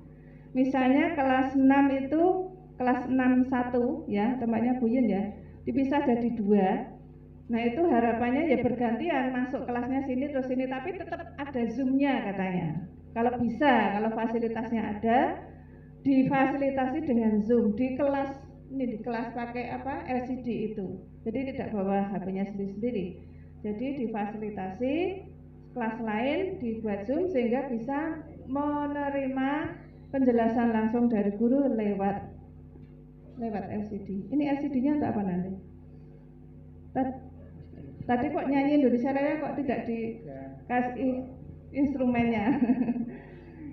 Misalnya kelas 6 itu kelas 61 ya, tempatnya Bu Yun ya, dipisah jadi 2. Nah, itu harapannya ya bergantian masuk kelasnya sini terus sini, tapi tetap ada Zoom-nya katanya. Kalau bisa, kalau fasilitasnya ada, difasilitasi dengan Zoom di kelas ini, di kelas pakai apa? LCD itu. Jadi tidak bawa HP-nya sendiri-sendiri. Jadi difasilitasi kelas lain dibuat Zoom sehingga bisa menerima penjelasan langsung dari guru lewat LCD. Ini LCD-nya untuk apa nanti? Tadi kok nyanyi Indonesia Raya kok tidak dikasih instrumennya?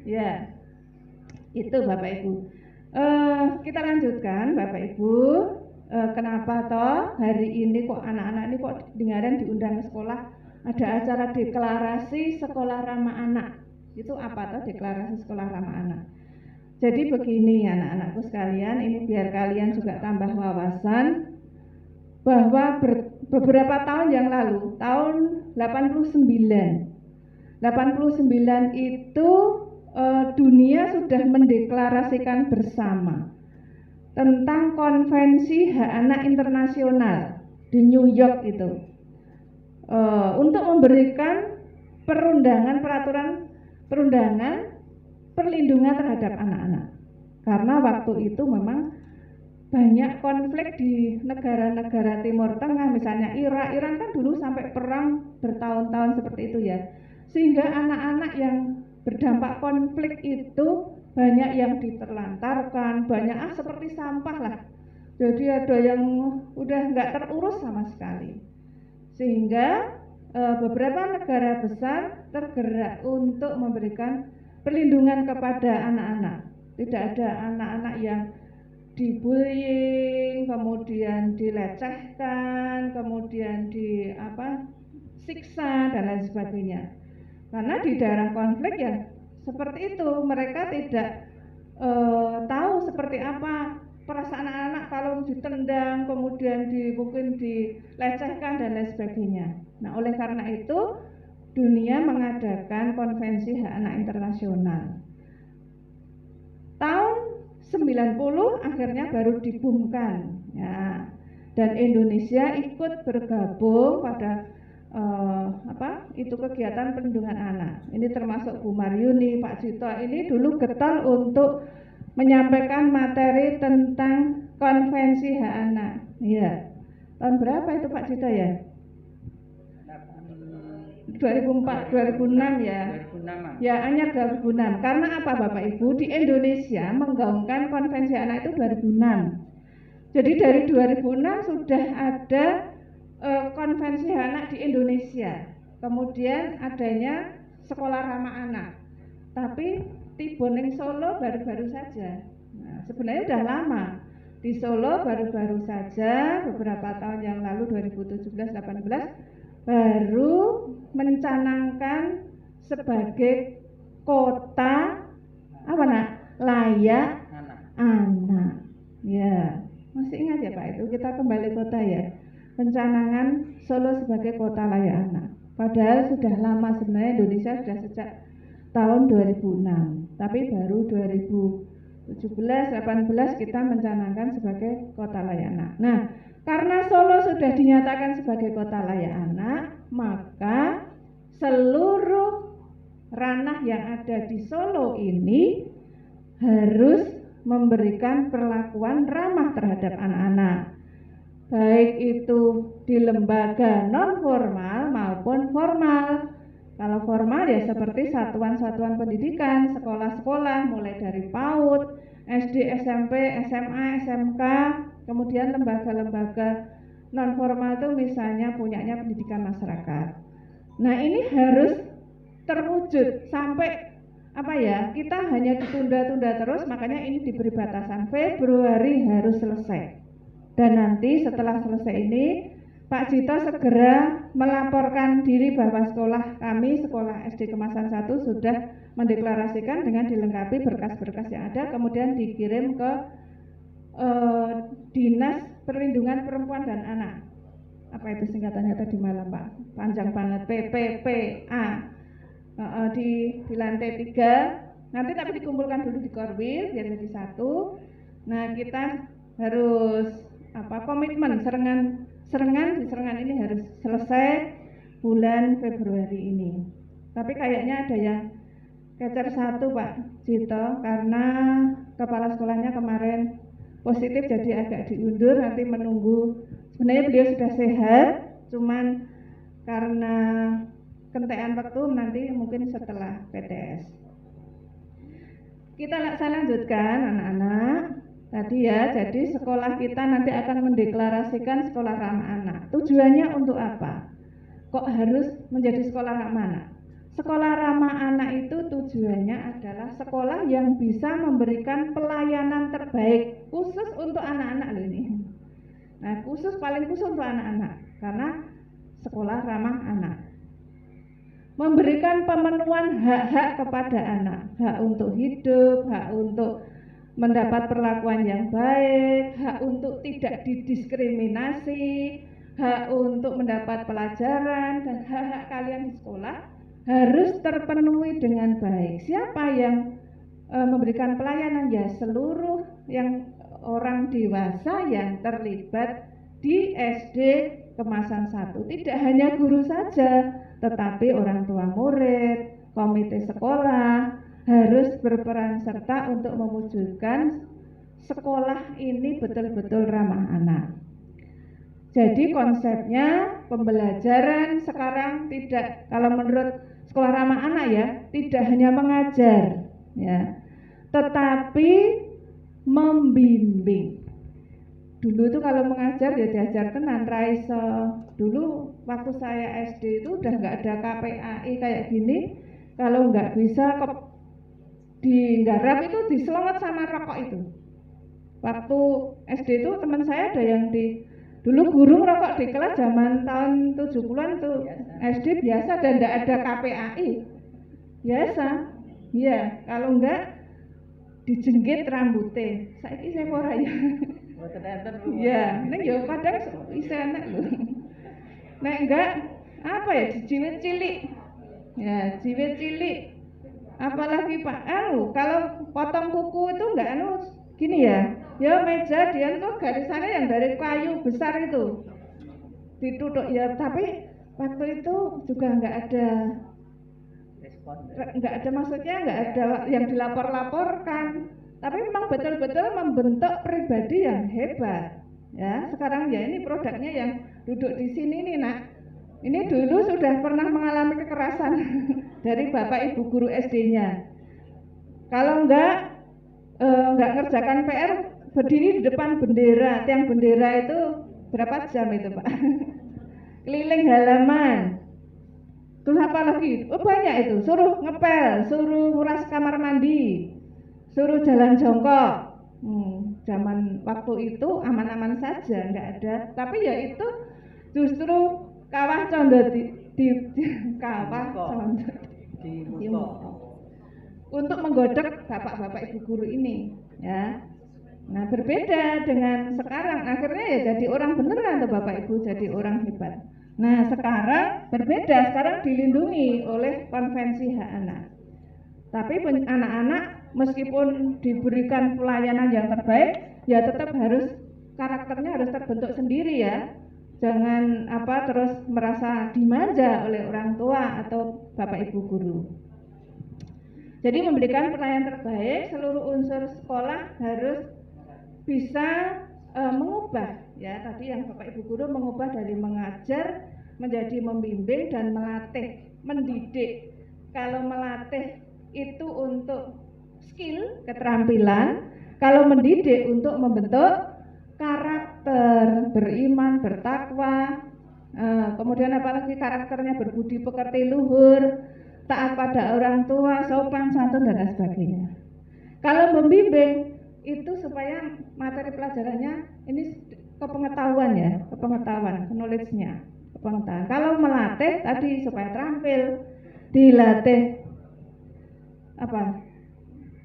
Ya, itu Bapak Ibu. Kita lanjutkan Bapak Ibu. Kenapa toh hari ini kok anak-anak ini kok dengaran diundang ke sekolah, ada acara deklarasi sekolah ramah anak. Itu apa toh deklarasi sekolah ramah anak? Jadi begini anak-anakku sekalian, ini biar kalian juga tambah wawasan bahwa beberapa tahun yang lalu, tahun 89 itu dunia sudah mendeklarasikan bersama tentang konvensi hak anak internasional di New York itu, untuk memberikan peraturan perundangan perlindungan terhadap anak-anak, karena waktu itu memang banyak konflik di negara-negara Timur Tengah, misalnya Iran kan dulu sampai perang bertahun-tahun seperti itu ya, sehingga anak-anak yang berdampak konflik itu banyak yang diterlantarkan, banyak seperti sampah lah. Jadi ada yang udah nggak terurus sama sekali. Sehingga beberapa negara besar tergerak untuk memberikan perlindungan kepada anak-anak. Tidak ada anak-anak yang dibullying, kemudian dilecehkan, kemudian siksa dan lain sebagainya. Karena di daerah konflik ya seperti itu, mereka tidak tahu seperti apa perasaan anak-anak kalau ditendang, kemudian mungkin dilecehkan dan lain sebagainya. Nah, oleh karena itu dunia mengadakan konvensi hak anak internasional. Tahun 90 akhirnya baru dibumkan ya. Dan Indonesia ikut bergabung pada kegiatan perlindungan anak. Ini termasuk Bu Maryuni, Pak Cito ini dulu getol untuk menyampaikan materi tentang konvensi hak anak. Iya. Tahun berapa itu Pak Cito ya? 2004, 2006 ya. 2006. Ya, Anyar 2006. Karena apa Bapak Ibu? Di Indonesia menggaungkan konvensi anak itu 2006. Jadi dari 2006 sudah ada konvensi anak di Indonesia. Kemudian adanya sekolah ramah anak. Tapi tiba ning Solo baru-baru saja. Nah, sebenarnya sudah lama. Di Solo baru-baru saja beberapa tahun yang lalu 2017-18 baru mencanangkan sebagai kota layak anak. Ya, masih ingat ya Pak itu kita kembali kota ya. Pencanangan Solo sebagai kota layak anak. Padahal sudah lama sebenarnya Indonesia sudah sejak tahun 2006. Tapi baru 2017-18 kita mencanangkan sebagai kota layak anak. Nah, karena Solo sudah dinyatakan sebagai kota layak anak, maka seluruh ranah yang ada di Solo ini harus memberikan perlakuan ramah terhadap anak-anak. Baik itu di lembaga non formal maupun formal. Kalau formal ya seperti satuan-satuan pendidikan, sekolah-sekolah mulai dari PAUD, SD, SMP, SMA, SMK, kemudian lembaga-lembaga non formal itu misalnya punyanya pendidikan masyarakat. Nah, ini harus terwujud sampai kita hanya ditunda-tunda terus, makanya ini diberi batasan Februari harus selesai. Dan nanti setelah selesai ini Pak Cito segera melaporkan diri bahwa sekolah kami, sekolah SD Kemasan 1 sudah mendeklarasikan dengan dilengkapi berkas-berkas yang ada, kemudian dikirim ke Dinas Perlindungan Perempuan dan Anak. Apa itu singkatannya tadi malam Pak? Panjang banget, PPPA. Di lantai 3. Nanti tapi dikumpulkan dulu di Korwil biar jadi satu. Nah, kita harus komitmen serengan ini harus selesai bulan Februari ini. Tapi kayaknya ada yang kecer satu Pak Cito karena kepala sekolahnya kemarin positif jadi agak diundur, nanti menunggu. Sebenarnya beliau sudah sehat, cuman karena kentekan waktu nanti mungkin setelah PTS. Saya lanjutkan anak-anak. Tadi ya, jadi sekolah kita nanti akan mendeklarasikan sekolah ramah anak. Tujuannya untuk apa? Kok harus menjadi sekolah ramah anak? Sekolah ramah anak itu tujuannya adalah sekolah yang bisa memberikan pelayanan terbaik khusus untuk anak-anak loh ini. Nah, paling khusus untuk anak-anak karena sekolah ramah anak. Memberikan pemenuhan hak-hak kepada anak, hak untuk hidup, hak untuk mendapat perlakuan yang baik, hak untuk tidak didiskriminasi, hak untuk mendapat pelajaran, dan hak-hak kalian di sekolah harus terpenuhi dengan baik. Siapa yang memberikan pelayanan? Ya seluruh yang orang dewasa yang terlibat di SD kemasan 1. Tidak hanya guru saja, tetapi orang tua murid, komite sekolah harus berperan serta untuk mewujudkan sekolah ini betul-betul ramah anak. Jadi konsepnya pembelajaran sekarang tidak, kalau menurut sekolah ramah anak ya, tidak hanya mengajar ya, tetapi membimbing. Dulu itu kalau mengajar ya diajar tenan raiso. Dulu waktu saya SD itu udah nggak ada KPAI kayak gini. Kalau nggak bisa digarap itu diselongot sama rokok itu. Waktu SD itu teman saya ada yang dulu guru ngerokok di kelas zaman tahun 70-an tuh SD biasa dan nggak ada KPAI. Biasa. Iya, kalau enggak dijengkit rambutnya. Saiki saya ora ya. Ya, nek yo kadang bisa enak lho. Nek enggak apa ya jiwit cilik. Ya, jiwit cilik. Apalagi Pak, kalau potong kuku itu enggak gini ya. Ya meja dia tuh garisannya yang dari kayu besar itu. Ditutup ya, tapi waktu itu juga enggak ada maksudnya enggak ada yang dilapor-laporkan. Tapi memang betul-betul membentuk pribadi yang hebat. Ya, sekarang ya ini produknya yang duduk di sini nih, Nak. Ini dulu sudah pernah mengalami kekerasan dari Bapak Ibu guru SD-nya. Kalau enggak ngerjakan PR, berdiri di depan bendera, tiang bendera itu berapa jam itu, Pak? Keliling halaman. Terus apa lagi? Oh banyak itu, suruh ngepel, suruh nguras kamar mandi, suruh jalan jongkok. Zaman waktu itu aman-aman saja, enggak ada. Tapi ya itu justru kawah condo kawah condo untuk menggodok bapak-bapak ibu guru ini, ya. Nah berbeda dengan sekarang, akhirnya ya jadi orang beneran tuh bapak ibu, jadi orang hebat. Nah sekarang berbeda, sekarang dilindungi oleh konvensi hak anak. Tapi anak-anak meskipun diberikan pelayanan yang terbaik, ya tetap karakternya harus terbentuk sendiri ya. Jangan terus merasa dimanja oleh orang tua atau bapak ibu guru. Jadi memberikan pelayanan terbaik, seluruh unsur sekolah harus bisa mengubah ya, tadi yang bapak ibu guru mengubah dari mengajar menjadi membimbing dan melatih, mendidik. Kalau melatih itu untuk skill, keterampilan, kalau mendidik untuk membentuk karakter, beriman, bertakwa, kemudian apalagi karakternya berbudi pekerti luhur, taat pada orang tua, sopan santun dan lain sebagainya. Kalau membimbing itu supaya materi pelajarannya ini kepengetahuan ya, knowledge-nya, kepengetahuan. Kalau melatih tadi supaya terampil, dilatih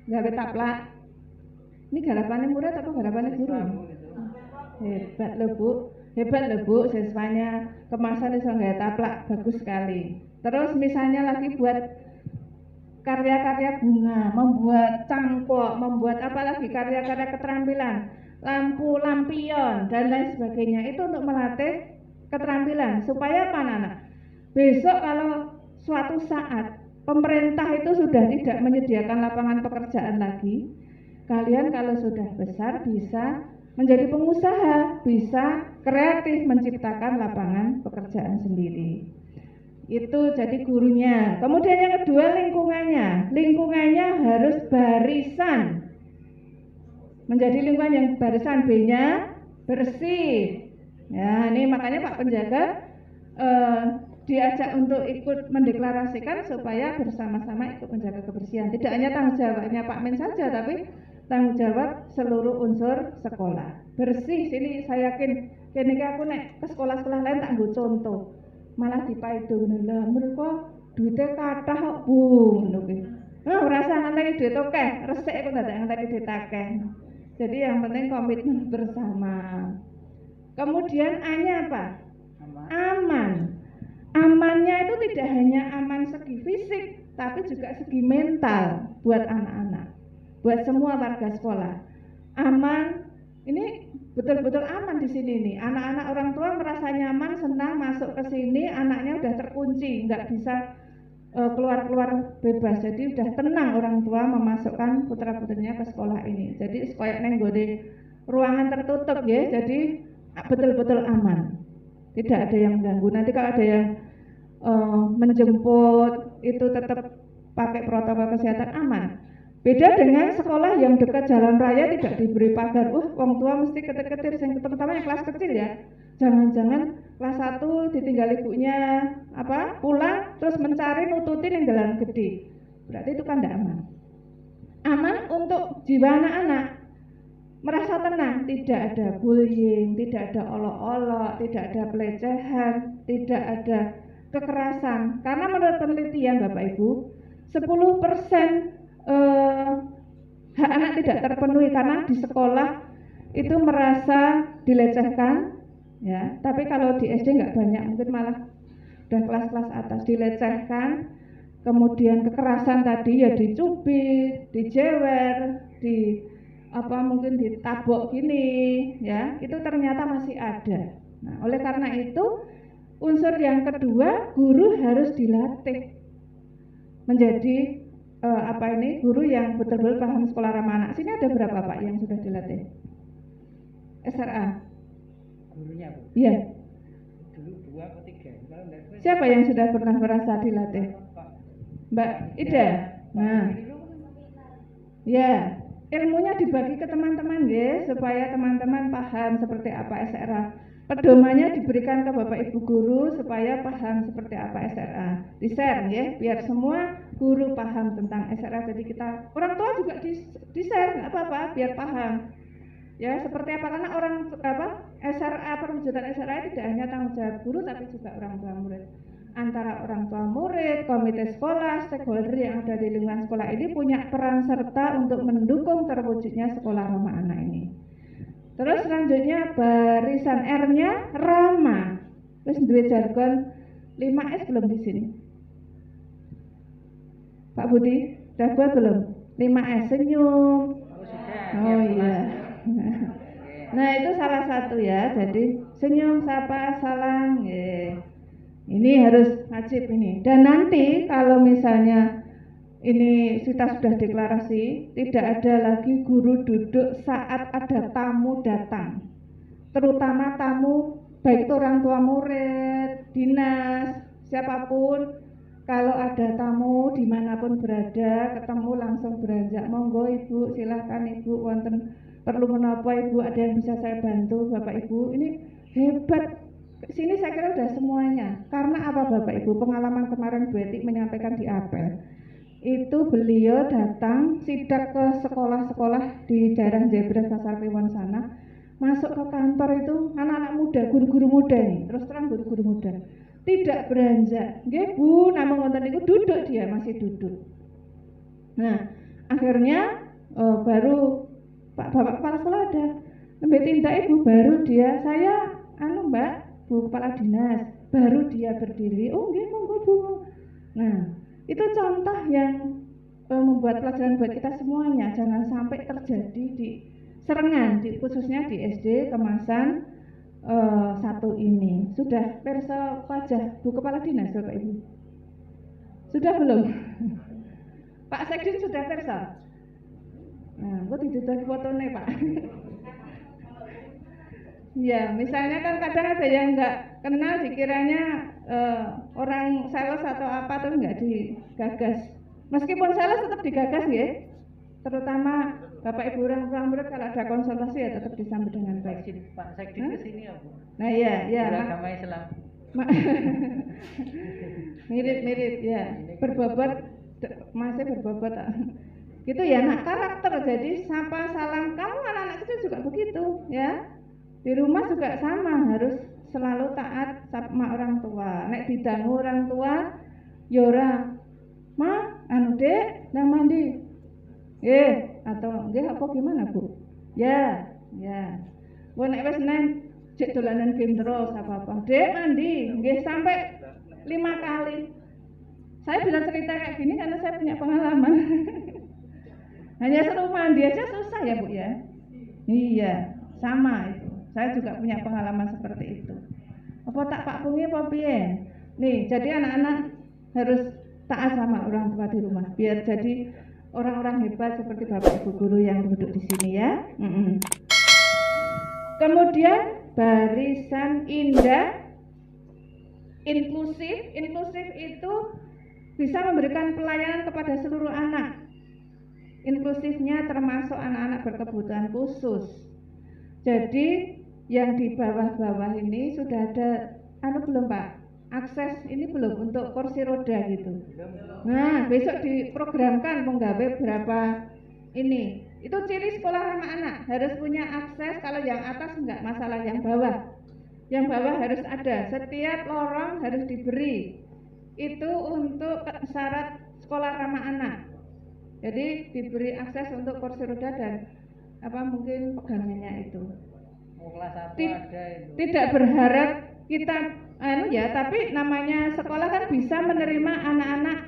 gawe taplak. Ini garapannya murid atau garapannya guru? Hebat loh Bu, siswanya kemasan iso gawe taplak, bagus sekali. Terus misalnya lagi buat karya-karya bunga, membuat cangkok, membuat apalagi karya-karya keterampilan, lampu, lampion dan lain sebagainya. Itu untuk melatih keterampilan supaya apa anak-anak? Besok kalau suatu saat pemerintah itu sudah tidak menyediakan lapangan pekerjaan lagi, kalian kalau sudah besar bisa menjadi pengusaha, bisa kreatif menciptakan lapangan pekerjaan sendiri. Itu jadi gurunya. Kemudian yang kedua lingkungannya. Lingkungannya harus barisan. Menjadi lingkungan yang barisan, B-nya bersih. Ya, ini makanya Pak Penjaga diajak untuk ikut mendeklarasikan supaya bersama-sama ikut menjaga kebersihan. Tidak hanya tanggung jawabnya Pak Men saja, tapi tanggung jawab seluruh unsur sekolah. Bersih sini saya yakin kene aku nek ke sekolah-sekolah lain tak nggo contoh. Malah dipaido ngono lho. Mereka duite kathah kok, Bu, ngono kuwi. Nah, ora usah ngenteni duit akeh, resik kok dadak ngenteni duit akeh. Jadi yang penting komitmen bersama. Kemudian A-nya apa? Aman. Amannya itu tidak hanya aman segi fisik, tapi juga segi mental buat anak-anak, buat semua warga sekolah. Aman, ini betul-betul aman di sini nih. Anak-anak orang tua merasa nyaman, senang masuk ke sini, anaknya udah terkunci, nggak bisa keluar-keluar bebas. Jadi udah tenang orang tua memasukkan putra-putrinya ke sekolah ini. Jadi kayak nenggone ruangan tertutup ya, jadi betul-betul aman. Tidak ada yang mengganggu. Nanti kalau ada yang menjemput itu tetap pakai protokol kesehatan, aman. Beda dengan sekolah yang dekat jalan raya tidak diberi pagar. Wong tua mesti ketir-ketir, terutama yang kelas kecil ya. Jangan-jangan kelas 1 ditinggal ibunya pulang terus mencari nututin yang jalan gede. Berarti itu kan tidak aman. Aman untuk jiwa anak-anak. Merasa tenang, tidak ada bullying, tidak ada olok-olok, tidak ada pelecehan, tidak ada kekerasan. Karena menurut penelitian Bapak Ibu, 10% hak anak tidak terpenuhi karena di sekolah itu merasa dilecehkan, ya. Tapi kalau di SD nggak banyak, mungkin malah udah kelas-kelas atas dilecehkan. Kemudian kekerasan tadi ya dicubit, dijewer, mungkin ditabok gini, ya. Itu ternyata masih ada. Nah, oleh karena itu unsur yang kedua, guru harus dilatih menjadi guru yang betul-betul paham sekolah ramah anak. Sini ada berapa Pak yang sudah dilatih? SRA. Gurunya Bu? Iya. Dulu 2 atau 3. Siapa yang sudah pernah merasa dilatih? Mbak Ida. Nah, ya, ilmunya dibagi ke teman-teman ya, supaya teman-teman paham seperti apa SRA. Pedomannya diberikan ke Bapak Ibu guru supaya paham seperti apa SRA. Di-share ya, biar semua guru paham tentang SRA. Jadi kita orang tua juga di-share, nggak apa-apa, biar paham. Ya, seperti apa, karena SRA, perwujudan SRA tidak hanya tanggung jawab guru tapi juga orang tua murid. Antara orang tua murid, komite sekolah, stakeholder yang ada di lingkungan sekolah ini punya peran serta untuk mendukung terwujudnya sekolah ramah anak ini. Terus selanjutnya barisan R-nya ramah. Terus duit jargon 5S belum di sini? Pak Budi, udah buat belum? 5S, senyum. Oh iya. Nah, itu salah satu ya. Jadi senyum, sapa, salam. Ini harus wajib ini. Dan nanti kalau misalnya ini kita sudah deklarasi, tidak ada lagi guru duduk saat ada tamu datang. Terutama tamu, baik itu orang tua murid, dinas, siapapun. Kalau ada tamu dimanapun berada, ketemu langsung beranjak. Monggo Ibu, silahkan Ibu, wonten perlu menapa Ibu, ada yang bisa saya bantu Bapak Ibu. Ini hebat. Sini saya kira sudah semuanya. Karena apa Bapak Ibu? Pengalaman kemarin Bu Eti menyampaikan di apel. Itu beliau datang sidak ke sekolah-sekolah di daerah Jebres Pasar Kliwon sana, masuk ke kantor itu anak-anak muda, guru-guru muda nih, terus terang guru-guru muda tidak beranjak, nggih Bu, namun wonten niku duduk, dia masih duduk. Nah, akhirnya baru Bapak Kepala Sekolah ada, nembe tindak Ibu, baru dia, saya Mbak, Bu Kepala Dinas, baru dia berdiri, oh nggih monggo Bu. Nah, itu contoh yang membuat pelajaran buat kita semuanya. Jangan sampai terjadi di Serengan, khususnya di SD kemasan 1 ini. Sudah perso wajah Bu Kepala Dinas Bapak Ibu? Sudah belum? Pak Sekdin sudah perso? Nah, kok ditutup fotonya Pak? Ya, misalnya kan kadang ada yang nggak kenal dikiranya orang sales atau apa terus nggak digagas. Meskipun sales tetap digagas ya, terutama Bapak Ibu orang tua murid kalau ada konsultasi ya tetap disambut dengan baik. Pak Sekdi ke sini ya Bu. Nah iya, ya. Beragama Islam. Mirip-mirip ya, berbobot masih berbobot. Gitu ya, nah karakter jadi sapa salam kamu anak-anak kecil juga begitu ya. Di rumah juga sama, harus selalu taat sama orang tua. Nek didangu orang tua, yora, ma, anu dek, nang mandi. Atau nggih apa gimana Bu? Ya. Bu nek wis nen cek dolanan game terus apa-apa. Dek mandi, nggih sampai 5 kali. Saya bisa cerita kayak gini karena saya punya pengalaman. Hanya suruh mandi aja susah ya Bu ya. Iya, sama itu. Saya juga punya pengalaman seperti itu. Apa tak Pak Pungi apa piye? Nih, jadi anak-anak harus taat sama orang tua di rumah biar jadi orang-orang hebat seperti Bapak Ibu guru yang duduk di sini ya. Kemudian barisan indah, inklusif. Inklusif itu bisa memberikan pelayanan kepada seluruh anak. Inklusifnya termasuk anak-anak berkebutuhan khusus. Jadi yang di bawah-bawah ini sudah ada belum Pak? Akses ini belum untuk kursi roda gitu. Nah, besok diprogramkan menggawe berapa ini. Itu ciri sekolah ramah anak, harus punya akses. Kalau yang atas enggak masalah, yang bawah. Yang bawah harus ada, setiap lorong harus diberi. Itu untuk syarat sekolah ramah anak. Jadi diberi akses untuk kursi roda dan mungkin pegangannya itu. Tidak berharap kita tapi namanya sekolah kan bisa menerima anak-anak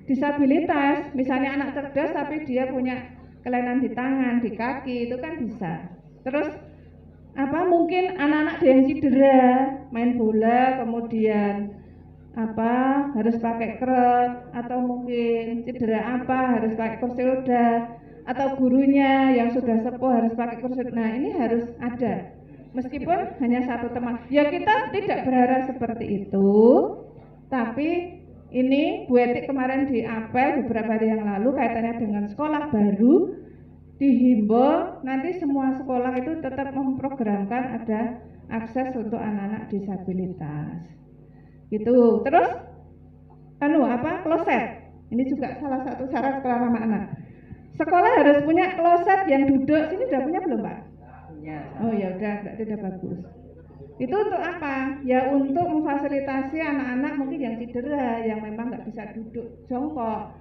disabilitas, misalnya anak cerdas tapi dia punya kelainan di tangan, di kaki, itu kan bisa. Terus mungkin anak-anak yang cedera, main bola kemudian harus pakai krek, atau mungkin cedera harus pakai kursi roda, atau gurunya yang sudah sepuh harus pakai kursi roda. Nah, ini harus ada. Meskipun hanya satu teman, ya kita tidak berharap seperti itu, tapi ini Bu Etik kemarin di apel beberapa hari yang lalu kaitannya dengan sekolah baru, dihimbau nanti semua sekolah itu tetap memprogramkan ada akses untuk anak-anak disabilitas. Gitu. Terus kloset. Ini juga salah satu syarat sekolah ramah anak. Sekolah harus punya kloset yang duduk. Sini udah punya belum, Pak? Oh ya udah, berarti udah bagus. Itu untuk apa? Ya untuk memfasilitasi anak-anak mungkin yang cedera, yang memang nggak bisa duduk jongkok,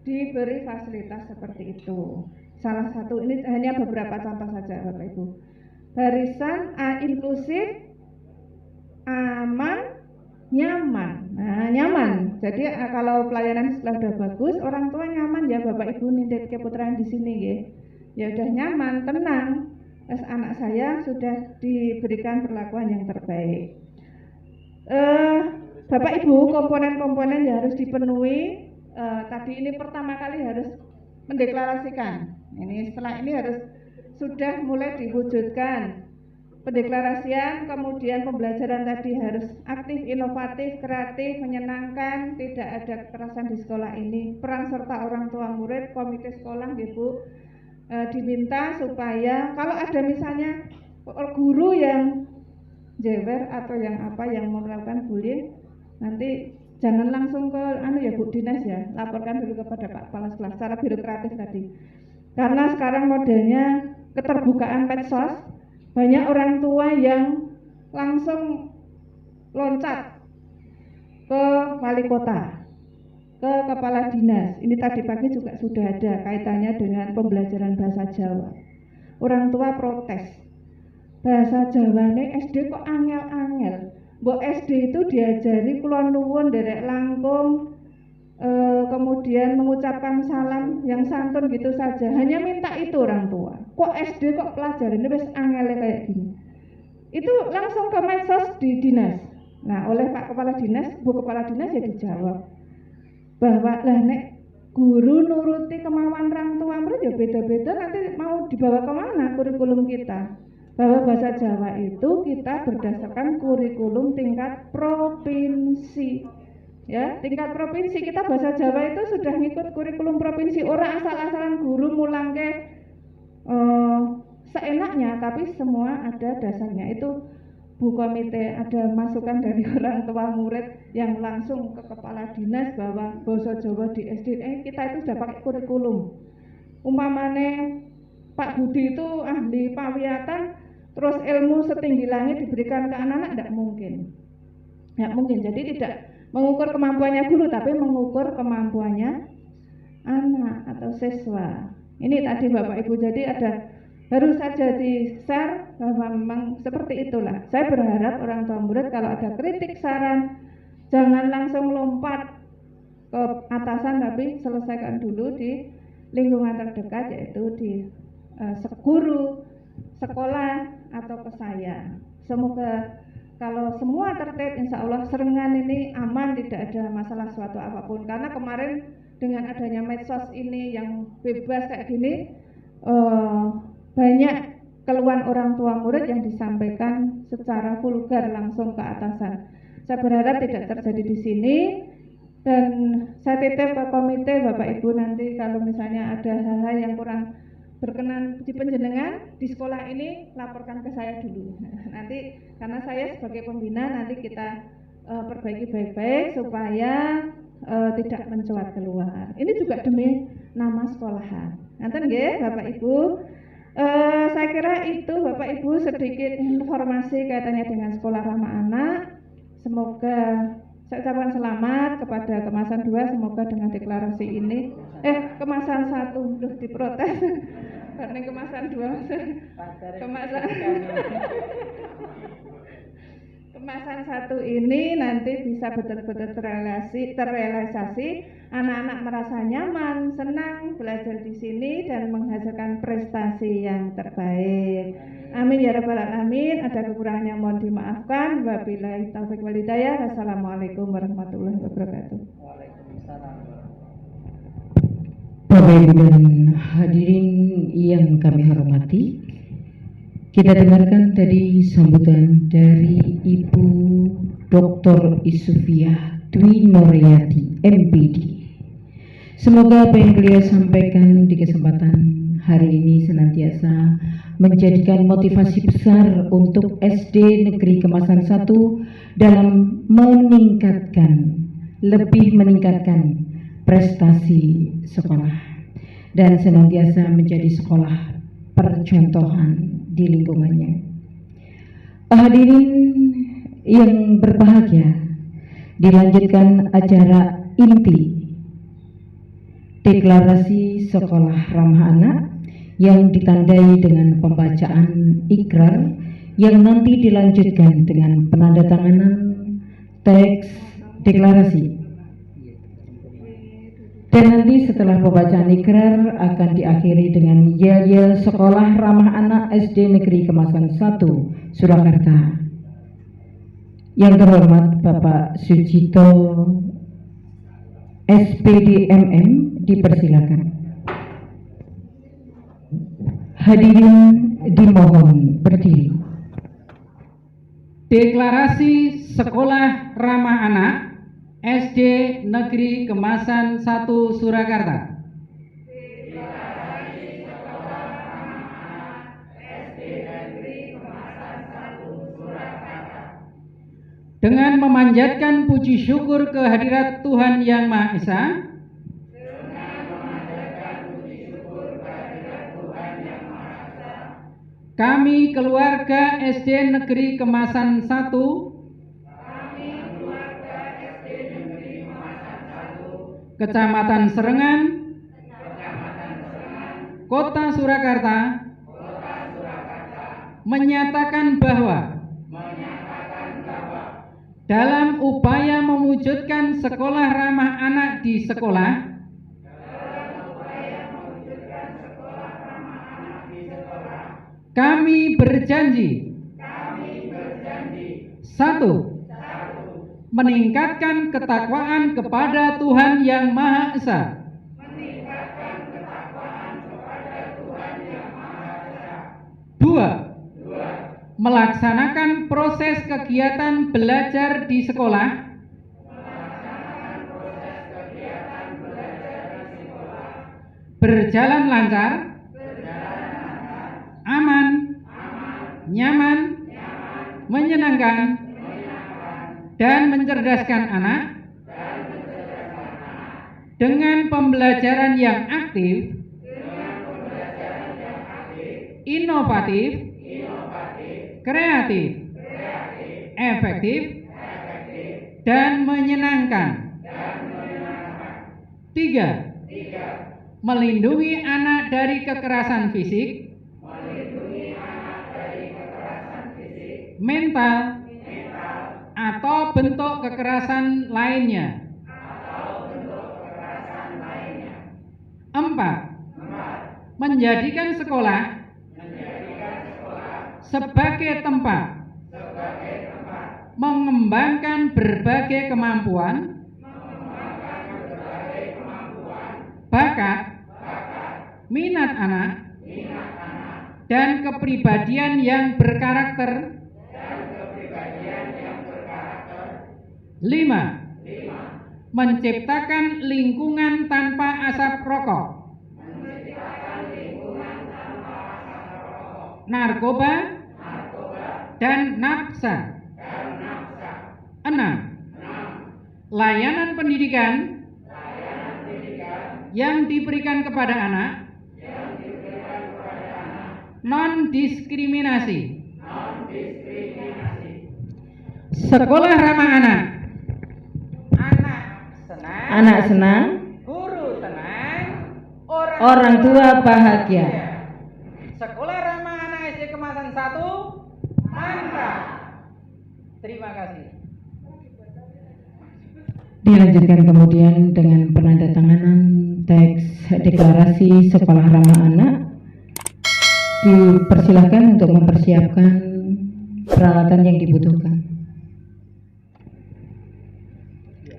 diberi fasilitas seperti itu. Salah satu, ini hanya beberapa contoh saja Bapak Ibu. Barisan inklusif, aman, nyaman. Nah, nyaman. Jadi kalau pelayanan sekolah udah bagus, orang tua nyaman ya Bapak Ibu nitip keputraan di sini ya udah nyaman, tenang. Terus anak saya sudah diberikan perlakuan yang terbaik. Bapak Ibu, komponen-komponen yang harus dipenuhi. Tadi ini pertama kali harus mendeklarasikan. Ini setelah ini harus sudah mulai diwujudkan pendeklarasian, kemudian pembelajaran tadi harus aktif, inovatif, kreatif, menyenangkan, tidak ada kekerasan di sekolah ini. Peran serta orang tua murid, komite sekolah, Bu. Diminta supaya kalau ada misalnya guru yang jewer atau yang yang melakukan bullying, nanti jangan langsung ke ya Bu Dinas ya, laporkan dulu kepada Pak Kepala Sekolah secara birokratis tadi. Karena sekarang modelnya keterbukaan medsos, banyak orang tua yang langsung loncat ke wali kota, ke kepala dinas. Ini tadi pagi juga sudah ada kaitannya dengan pembelajaran bahasa Jawa. Orang tua protes. Bahasa Jawane SD kok angel-angel. Mbok SD itu diajari kula nuwun nderek langkung, kemudian mengucapkan salam yang santun gitu saja. Hanya minta itu orang tua. Kok SD kok pelajarannya wis angel kayak gini. Itu langsung ke medsos di dinas. Nah, oleh Pak Kepala Dinas, Bu Kepala Dinas ya dijawab bahwa nek guru nuruti kemauan orang tua murid ya beda-beda, nanti mau dibawa kemana kurikulum kita. bahwa bahasa Jawa itu kita berdasarkan kurikulum tingkat provinsi. Ya, tingkat provinsi kita bahasa Jawa itu sudah ngikut kurikulum provinsi. Orang asal-asalan guru mulangke seenaknya, tapi semua ada dasarnya. Itu Bu Komite ada masukan dari orang tua murid yang langsung ke kepala dinas bahwa bahasa Jawa di SD kita itu sudah pakai kurikulum. Umpamane Pak Budi itu ahli pawiyatan, terus ilmu setinggi langit diberikan ke anak-anak, tidak mungkin. Tidak mungkin. Jadi tidak mengukur kemampuannya guru, tapi mengukur kemampuannya anak atau siswa. Ini tadi Bapak Ibu, jadi ada baru saja di-share bahwa memang seperti itulah. Saya berharap orang tua murid kalau ada kritik saran, jangan langsung lompat ke atasan, tapi selesaikan dulu di lingkungan terdekat, yaitu di guru, sekolah, atau ke saya. Semoga kalau semua tertib, insya Allah serengan ini aman, tidak ada masalah suatu apapun. Karena kemarin dengan adanya medsos ini yang bebas kayak gini, banyak keluhan orang tua murid yang disampaikan secara vulgar langsung ke atasan. Saya berharap tidak terjadi di sini, dan saya titip ke komite Bapak Ibu, nanti kalau misalnya ada hal-hal yang kurang berkenan di penjenengan di sekolah ini, laporkan ke saya dulu. Nanti karena saya sebagai pembina, nanti kita perbaiki baik-baik supaya tidak mencuat keluar. Ini juga demi nama sekolahan. Nanti nggih Bapak Ibu. Saya kira itu Bapak Ibu sedikit informasi kaitannya dengan sekolah ramah anak. Semoga saya ucapkan selamat kepada kemasan 2, semoga dengan deklarasi ini kemasan 1 diprotes. Karena kemasan 2 kemasan 1 ini nanti bisa betul-betul terrealisasi, anak-anak merasa nyaman, senang belajar di sini dan menghasilkan prestasi yang terbaik. Amin ya rabbal alamin. Ada kekurangannya mohon dimaafkan. Wabillahi taufiq wal hidayah. Wassalamualaikum warahmatullahi wabarakatuh. Bapak Ibu dan hadirin yang kami hormati, kita dengarkan tadi sambutan dari Ibu Dr. Isufiah Dwi Noryati, MPD. Semoga apa yang beliau sampaikan di kesempatan hari ini senantiasa menjadikan motivasi besar untuk SD Negeri Kemasan 1 dalam lebih meningkatkan prestasi sekolah dan senantiasa menjadi sekolah percontohan di lingkungannya. Hadirin yang berbahagia, dilanjutkan acara inti deklarasi sekolah ramah anak yang ditandai dengan pembacaan ikrar yang nanti dilanjutkan dengan penandatanganan teks deklarasi. Dan nanti setelah pembacaan ikrar akan diakhiri dengan yel-yel sekolah ramah anak SD Negeri Kemasan 1 Surakarta. Yang terhormat Bapak Sucito SPD MM dipersilakan. Hadirin dimohon berdiri. Deklarasi sekolah ramah anak SD Negeri Kemasan 1 Surakarta. Dengan memanjatkan puji syukur kehadirat Tuhan Yang Maha Esa, kami keluarga SD Negeri Kemasan 1 Kecamatan Serengan, Kota Surakarta, menyatakan bahwa dalam upaya mewujudkan sekolah ramah anak di sekolah, kami berjanji, 1. Meningkatkan ketakwaan kepada Tuhan Yang Maha Esa. 2. melaksanakan proses kegiatan belajar di sekolah berjalan lancar, aman, nyaman, menyenangkan, dan mencerdaskan anak dengan pembelajaran yang aktif, inovatif, kreatif, efektif, dan menyenangkan. 3. Melindungi anak dari kekerasan fisik, mental, atau bentuk kekerasan lainnya. 4. Menjadikan sekolah sebagai tempat mengembangkan berbagai kemampuan, bakat, minat anak, dan kepribadian yang berkarakter. 5. Menciptakan lingkungan tanpa asap rokok, narkoba, dan nafsa. 6. Layanan pendidikan yang diberikan kepada anak non-diskriminasi. Sekolah ramah anak. Anak senang, Guru tenang, orang tua bahagia. Sekolah ramah anak SD Kemasan 1, mantap. Terima kasih. Dilanjutkan kemudian dengan penandatanganan teks deklarasi sekolah ramah anak. Dipersilakan untuk mempersiapkan peralatan yang dibutuhkan.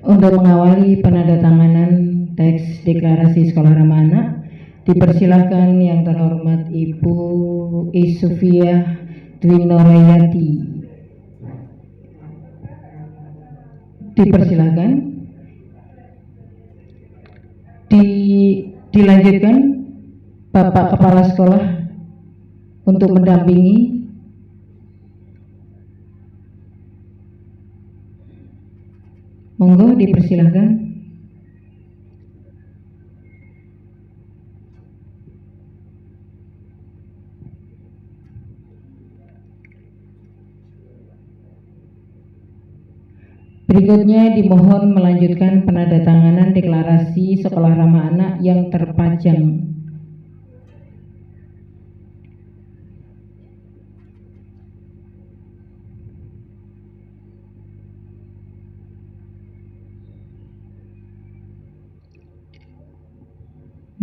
Untuk mengawali penandatanganan teks deklarasi sekolah ramah anak, dipersilakan yang terhormat Ibu Isufiah Dwi Norayati. Dipersilakan. Dilanjutkan Bapak Kepala Sekolah untuk mendampingi. Monggo dipersilakan. Berikutnya dimohon melanjutkan penandatanganan deklarasi sekolah ramah anak yang terpajang.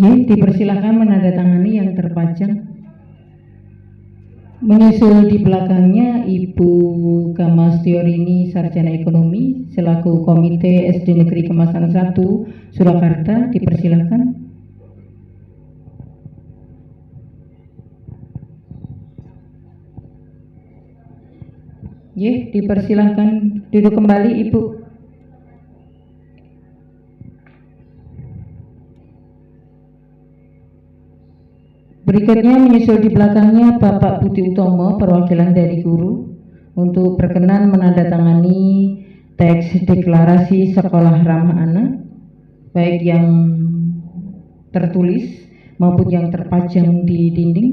Dipersilakan menandatangani yang terpajang. Menyusul di belakangnya Ibu Kamastiorini Sarjana Ekonomi selaku Komite SD Negeri Kemasan 1 Surakarta, dipersilakan. Dipersilakan duduk kembali Ibu. Berikutnya menyusul di belakangnya Bapak Budi Utomo, perwakilan dari guru, untuk berkenan menandatangani teks deklarasi sekolah ramah anak, baik yang tertulis maupun yang terpajang di dinding.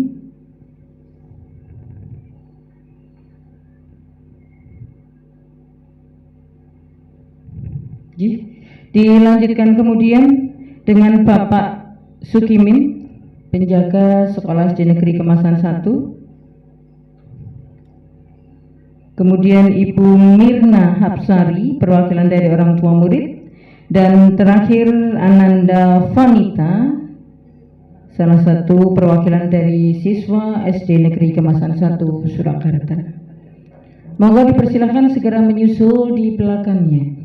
Dilanjutkan kemudian dengan Bapak Sukimin, penjaga sekolah SD Negeri Kemasan 1. Kemudian Ibu Mirna Hapsari, perwakilan dari orang tua murid. Dan terakhir Ananda Vanita, salah satu perwakilan dari siswa SD Negeri Kemasan 1 Surakarta. Monggo dipersilakan segera menyusul di belakangnya.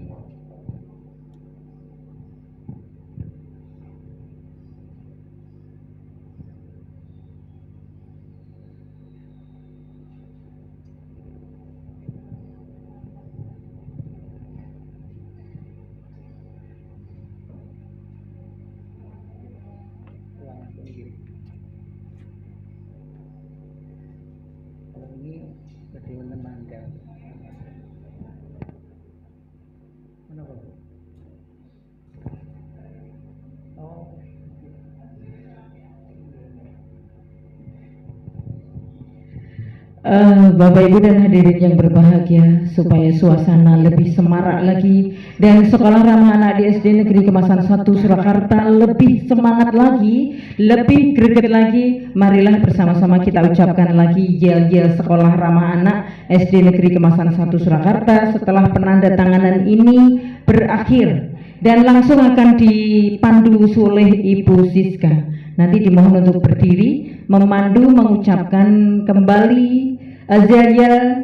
Bapak Ibu dan hadirin yang berbahagia, supaya suasana lebih semarak lagi dan sekolah ramah anak di SD Negeri Kemasan 1 Surakarta lebih semangat lagi, lebih greget lagi, marilah bersama-sama kita ucapkan lagi yel-yel sekolah ramah anak SD Negeri Kemasan 1 Surakarta setelah penandatanganan ini berakhir dan langsung akan dipandu oleh Ibu Siska. Nanti dimohon untuk berdiri memandu mengucapkan kembali Azariah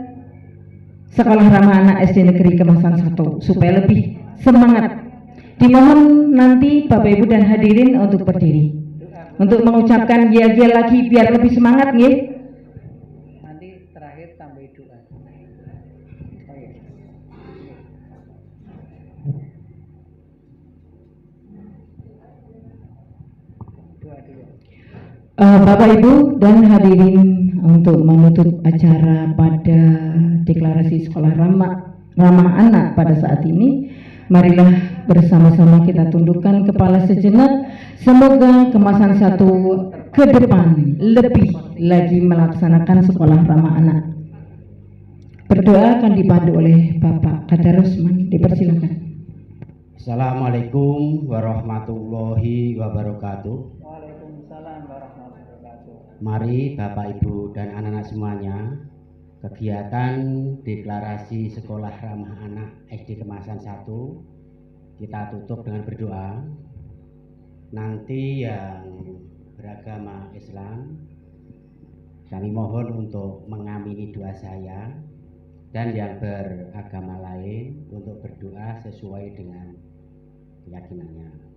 Sekolah Ramah Anak SD Negeri Kemasan 1 supaya lebih semangat. Dimohon nanti Bapak Ibu dan hadirin untuk berdiri untuk mengucapkan yel-yel lagi biar lebih semangat nggih. Nanti terakhir tambah doa. Bapak Ibu dan hadirin, untuk menutup acara pada deklarasi sekolah ramah anak pada saat ini, marilah bersama-sama kita tundukkan kepala sejenak. Semoga Kemasan 1 ke depan lebih lagi melaksanakan sekolah ramah anak. Berdoa akan dipandu oleh Bapak Kadarusman. Dipersilakan. Assalamualaikum warahmatullahi wabarakatuh. Mari Bapak Ibu dan anak-anak semuanya, kegiatan deklarasi sekolah ramah anak SD Kemasan 1 kita tutup dengan berdoa. Nanti yang beragama Islam kami mohon untuk mengamini doa saya, dan yang beragama lain untuk berdoa sesuai dengan keyakinannya.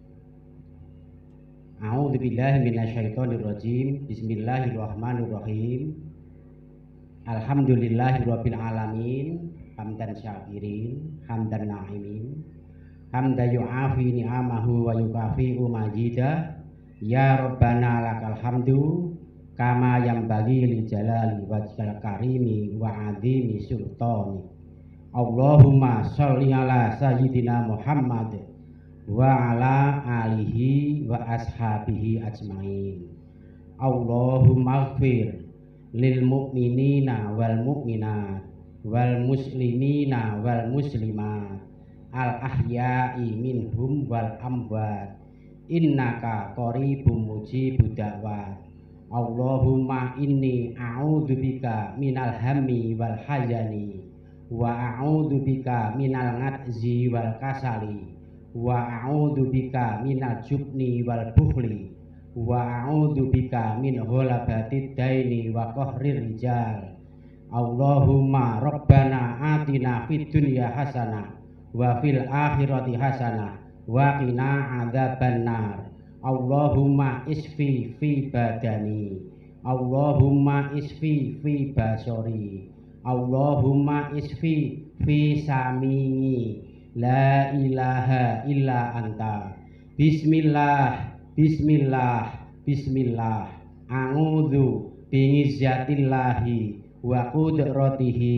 A'udzubillahi minasyaitonirrajim. Bismillahirrahmanirrahim. Alhamdulillahirabbil alamin. Hamdan syakirin, hamdan na'imin. Hamdan yu'afi ni'amahu wa yukafi'u majidah. Ya Rabbana lakal hamdu kama yanbaghi li jalali wajhil karimi wa 'azimi sultani. Allahumma sholli ala sayyidina Muhammad wa ala alihi wa ashabihi ajmain. Allahumma ighfir lil mu'minina wal mu'minat wal muslimina wal muslimat al ahya'i minhum wal amwat innaka qaribum mujibud da'wat. Allahumma inni a'udzubika minal hammi wal hazani wa a'udzubika minal ngadzzi wal kasali wa a'udzubika minal jubni wal bukhli wa a'udzubika min ghalabatid daini wa qahrir rijal. Allahumma rabbana atina fid dunya hasanah wa fil akhirati hasanah wa qina adzabannar. Allahumma isfi fi badani, Allahumma isfi fi basori, Allahumma isfi fi samini. La ilaha illa anta. Bismillah, bismillah, bismillah. A'udzu bi'izzatillahi wa qudratihi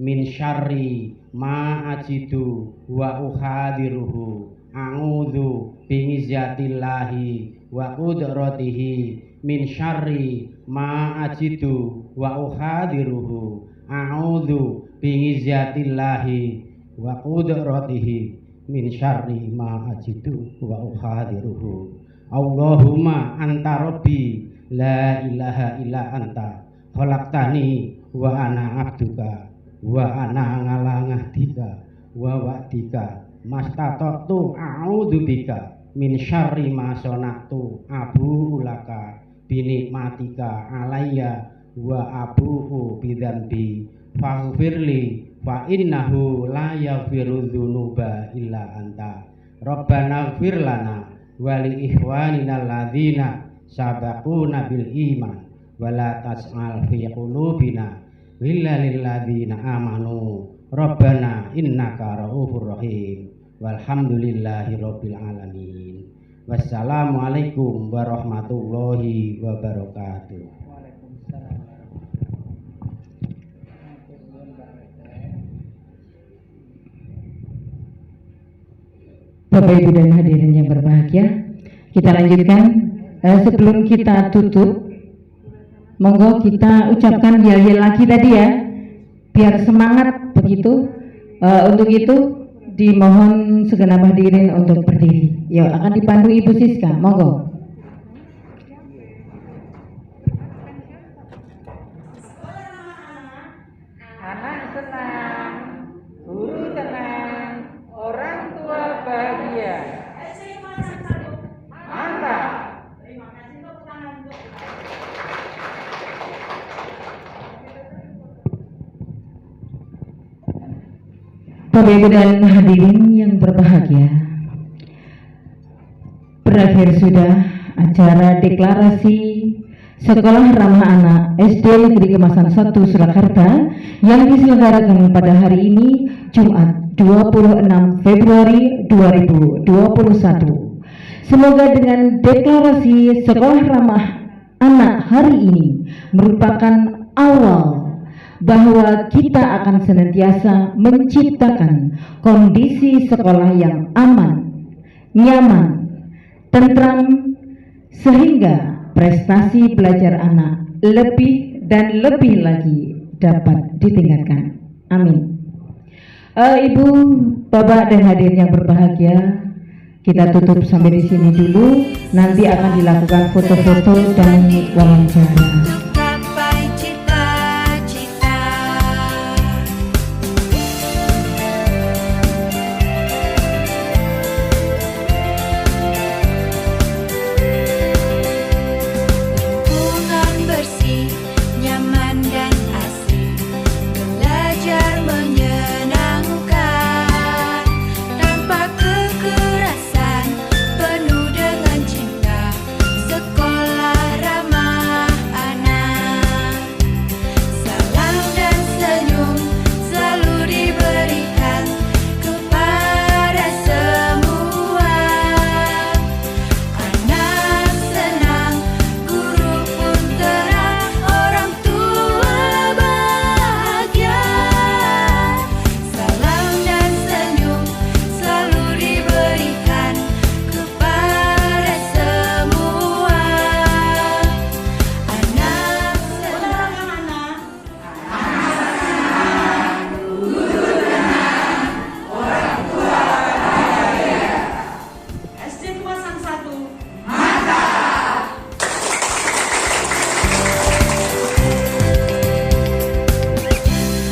min syarri ma ajidu wa ukhadiruhu. A'udzu bi'izzatillahi wa qudratihi min syarri ma ajidu wa ukhadiruhu. A'udzu bi'izzatillahi wa qudratihi min syarri ma ajidu wa ukhadiruhu. Allahumma anta rabbi la ilaha illa anta khalaqtani wa ana abduka wa ana ala ngahdika wa wa'dika mastata'tu a'udzubika min syarri ma sonatu abu laka binikmatika alayya wa abu'u bidzambi faghfirli fa innahu la yaghfiru dzunuba illa anta. Rabbana ighfir lana wa li ikhwanina alladzina sabaquna bil iman wa la tas'al fi qulubina illa lil ladzina amanu. Rabbana innaka ra'ufur rahim. Walhamdulillahi rabbil alamin. Wassalamualaikum warahmatullahi wabarakatuh. Bapak Ibu dan hadirin yang berbahagia, kita lanjutkan. Sebelum kita tutup, Monggo kita ucapkan yel-yel lagi tadi ya, biar semangat begitu. Untuk itu dimohon segenap hadirin untuk berdiri. Yuk, akan dipandu Ibu Siska, monggo. Anak senang, guru tenang, orang tua bahagia. Mantap. Bapak Ibu dan hadirin yang berbahagia, berakhir sudah acara deklarasi Sekolah Ramah Anak SD Negeri Kemasan 1 Surakarta yang diselenggarakan pada hari ini Jumat 26 Februari 2021. Semoga dengan deklarasi Sekolah Ramah Anak hari ini merupakan awal bahwa kita akan senantiasa menciptakan kondisi sekolah yang aman, nyaman, tentram, sehingga prestasi belajar anak lebih dan lebih lagi dapat ditingkatkan. Amin. Ibu, Bapak dan hadirin yang berbahagia, kita tutup sampai di sini dulu. Nanti akan dilakukan foto-foto dan wawancara.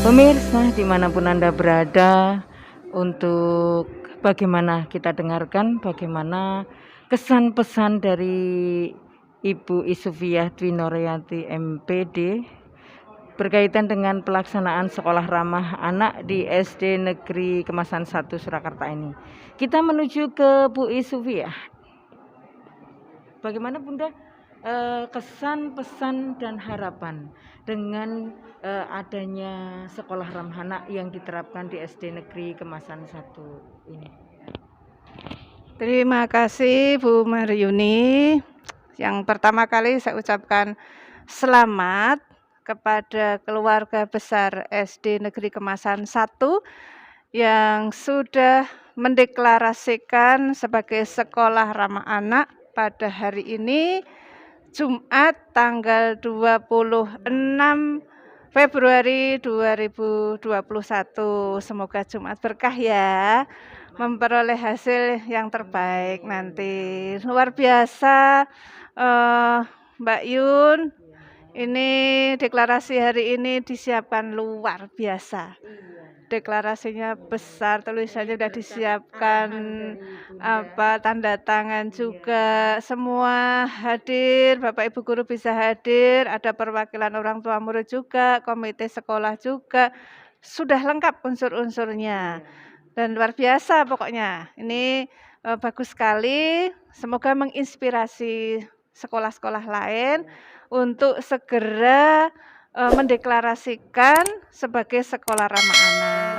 Pemirsa dimanapun Anda berada, untuk bagaimana kita dengarkan bagaimana kesan pesan dari Ibu Isufiah Dwi Noryati MPD berkaitan dengan pelaksanaan Sekolah Ramah Anak di SD Negeri Kemasan 1 Surakarta ini. Kita menuju ke Bu Isufiah. Bagaimana Bunda kesan, pesan, dan harapan dengan adanya Sekolah Ramah Anak yang diterapkan di SD Negeri Kemasan 1 ini? Terima kasih Bu Maryuni. Yang pertama kali saya ucapkan selamat kepada keluarga besar SD Negeri Kemasan 1 yang sudah mendeklarasikan sebagai Sekolah Ramah Anak pada hari ini Jumat tanggal 26 Februari 2021. Semoga Jumat berkah ya, memperoleh hasil yang terbaik nanti. Luar biasa Mbak Yun, ini deklarasi hari ini disiapkan luar biasa. Deklarasinya besar, tulisannya sudah disiapkan, tanda tangan juga, semua hadir, Bapak Ibu guru bisa hadir, ada perwakilan orang tua murid juga, komite sekolah juga, sudah lengkap unsur-unsurnya dan luar biasa pokoknya. Ini bagus sekali, semoga menginspirasi sekolah-sekolah lain untuk segera mendeklarasikan sebagai Sekolah Ramah Anak.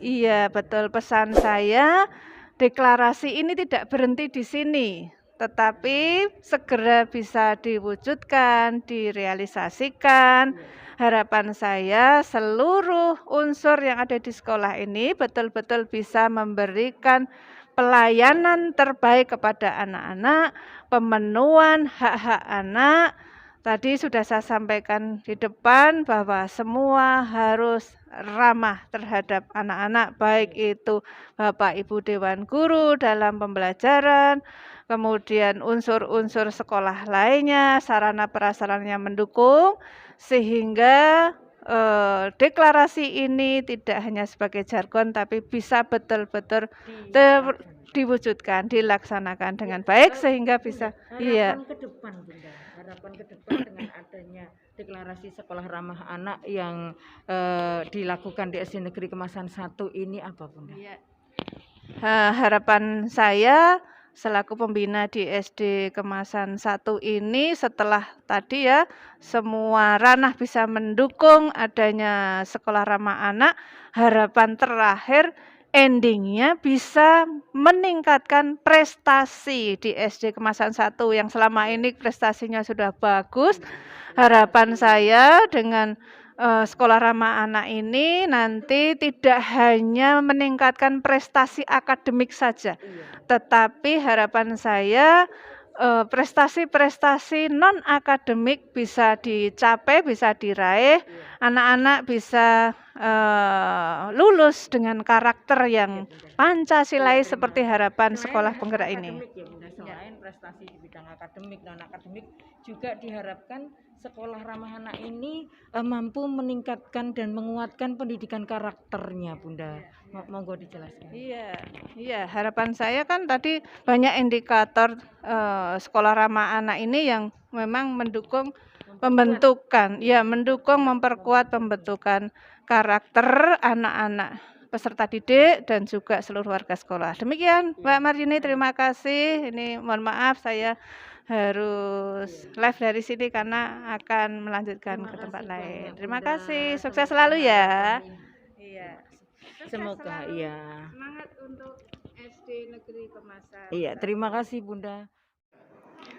Iya, betul. Pesan saya, deklarasi ini tidak berhenti di sini, tetapi segera bisa diwujudkan, direalisasikan. Harapan saya seluruh unsur yang ada di sekolah ini betul-betul bisa memberikan pelayanan terbaik kepada anak-anak, pemenuhan hak-hak anak, Tadi sudah saya sampaikan di depan bahwa semua harus ramah terhadap anak-anak, baik itu Bapak Ibu Dewan Guru dalam pembelajaran, kemudian unsur-unsur sekolah lainnya, sarana prasarannya mendukung, sehingga deklarasi ini tidak hanya sebagai jargon tapi bisa betul-betul diwujudkan, dilaksanakan dengan baik sehingga bisa harapan ke depan Bunda, harapan ke depan dengan adanya deklarasi sekolah ramah anak yang dilakukan di SD Negeri Kemasan 1 ini apa Bunda? Harapan saya selaku pembina di SD Kemasan 1 ini setelah tadi ya semua ranah bisa mendukung adanya sekolah ramah anak, harapan terakhir endingnya bisa meningkatkan prestasi di SD Kemasan 1 yang selama ini prestasinya sudah bagus. Harapan saya dengan sekolah ramah anak ini nanti tidak hanya meningkatkan prestasi akademik saja, tetapi harapan saya prestasi-prestasi non akademik bisa dicapai, bisa diraih, anak-anak bisa lulus dengan karakter yang Pancasilais seperti harapan sekolah penggerak ini. Selain prestasi di bidang akademik, non akademik juga diharapkan sekolah ramah anak ini mampu meningkatkan dan menguatkan pendidikan karakternya Bunda. Monggo dijelaskan. Iya, harapan saya kan tadi banyak indikator sekolah ramah anak ini yang memang mendukung pembentukan, mendukung memperkuat pembentukan karakter anak-anak peserta didik dan juga seluruh warga sekolah. Demikian Mbak Marini, terima kasih. Ini mohon maaf saya harus live dari sini karena akan melanjutkan ke tempat lain. Terima kasih, sukses selalu ya. Iya. Semoga Semangat untuk SD Negeri Kemasan. Iya, terima kasih Bunda.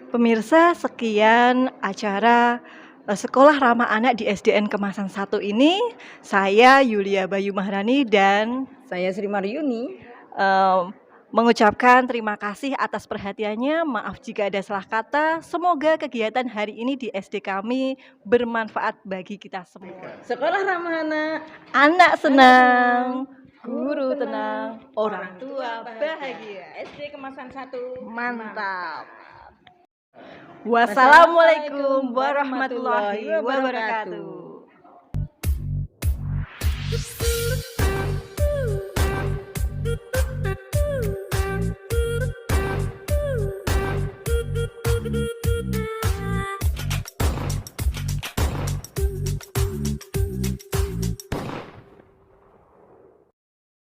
Pemirsa, sekian acara Sekolah Ramah Anak di SDN Kemasan 1 ini. Saya Yulia Bayu Maharani dan saya Sri Maryuni mengucapkan terima kasih atas perhatiannya. Maaf jika ada salah kata. Semoga kegiatan hari ini di SD kami bermanfaat bagi kita semua. Sekolah Ramah Anak, anak senang, guru tenang, orang tua bahagia. SD Kemasan 1 mantap. Wassalamualaikum warahmatullahi wabarakatuh.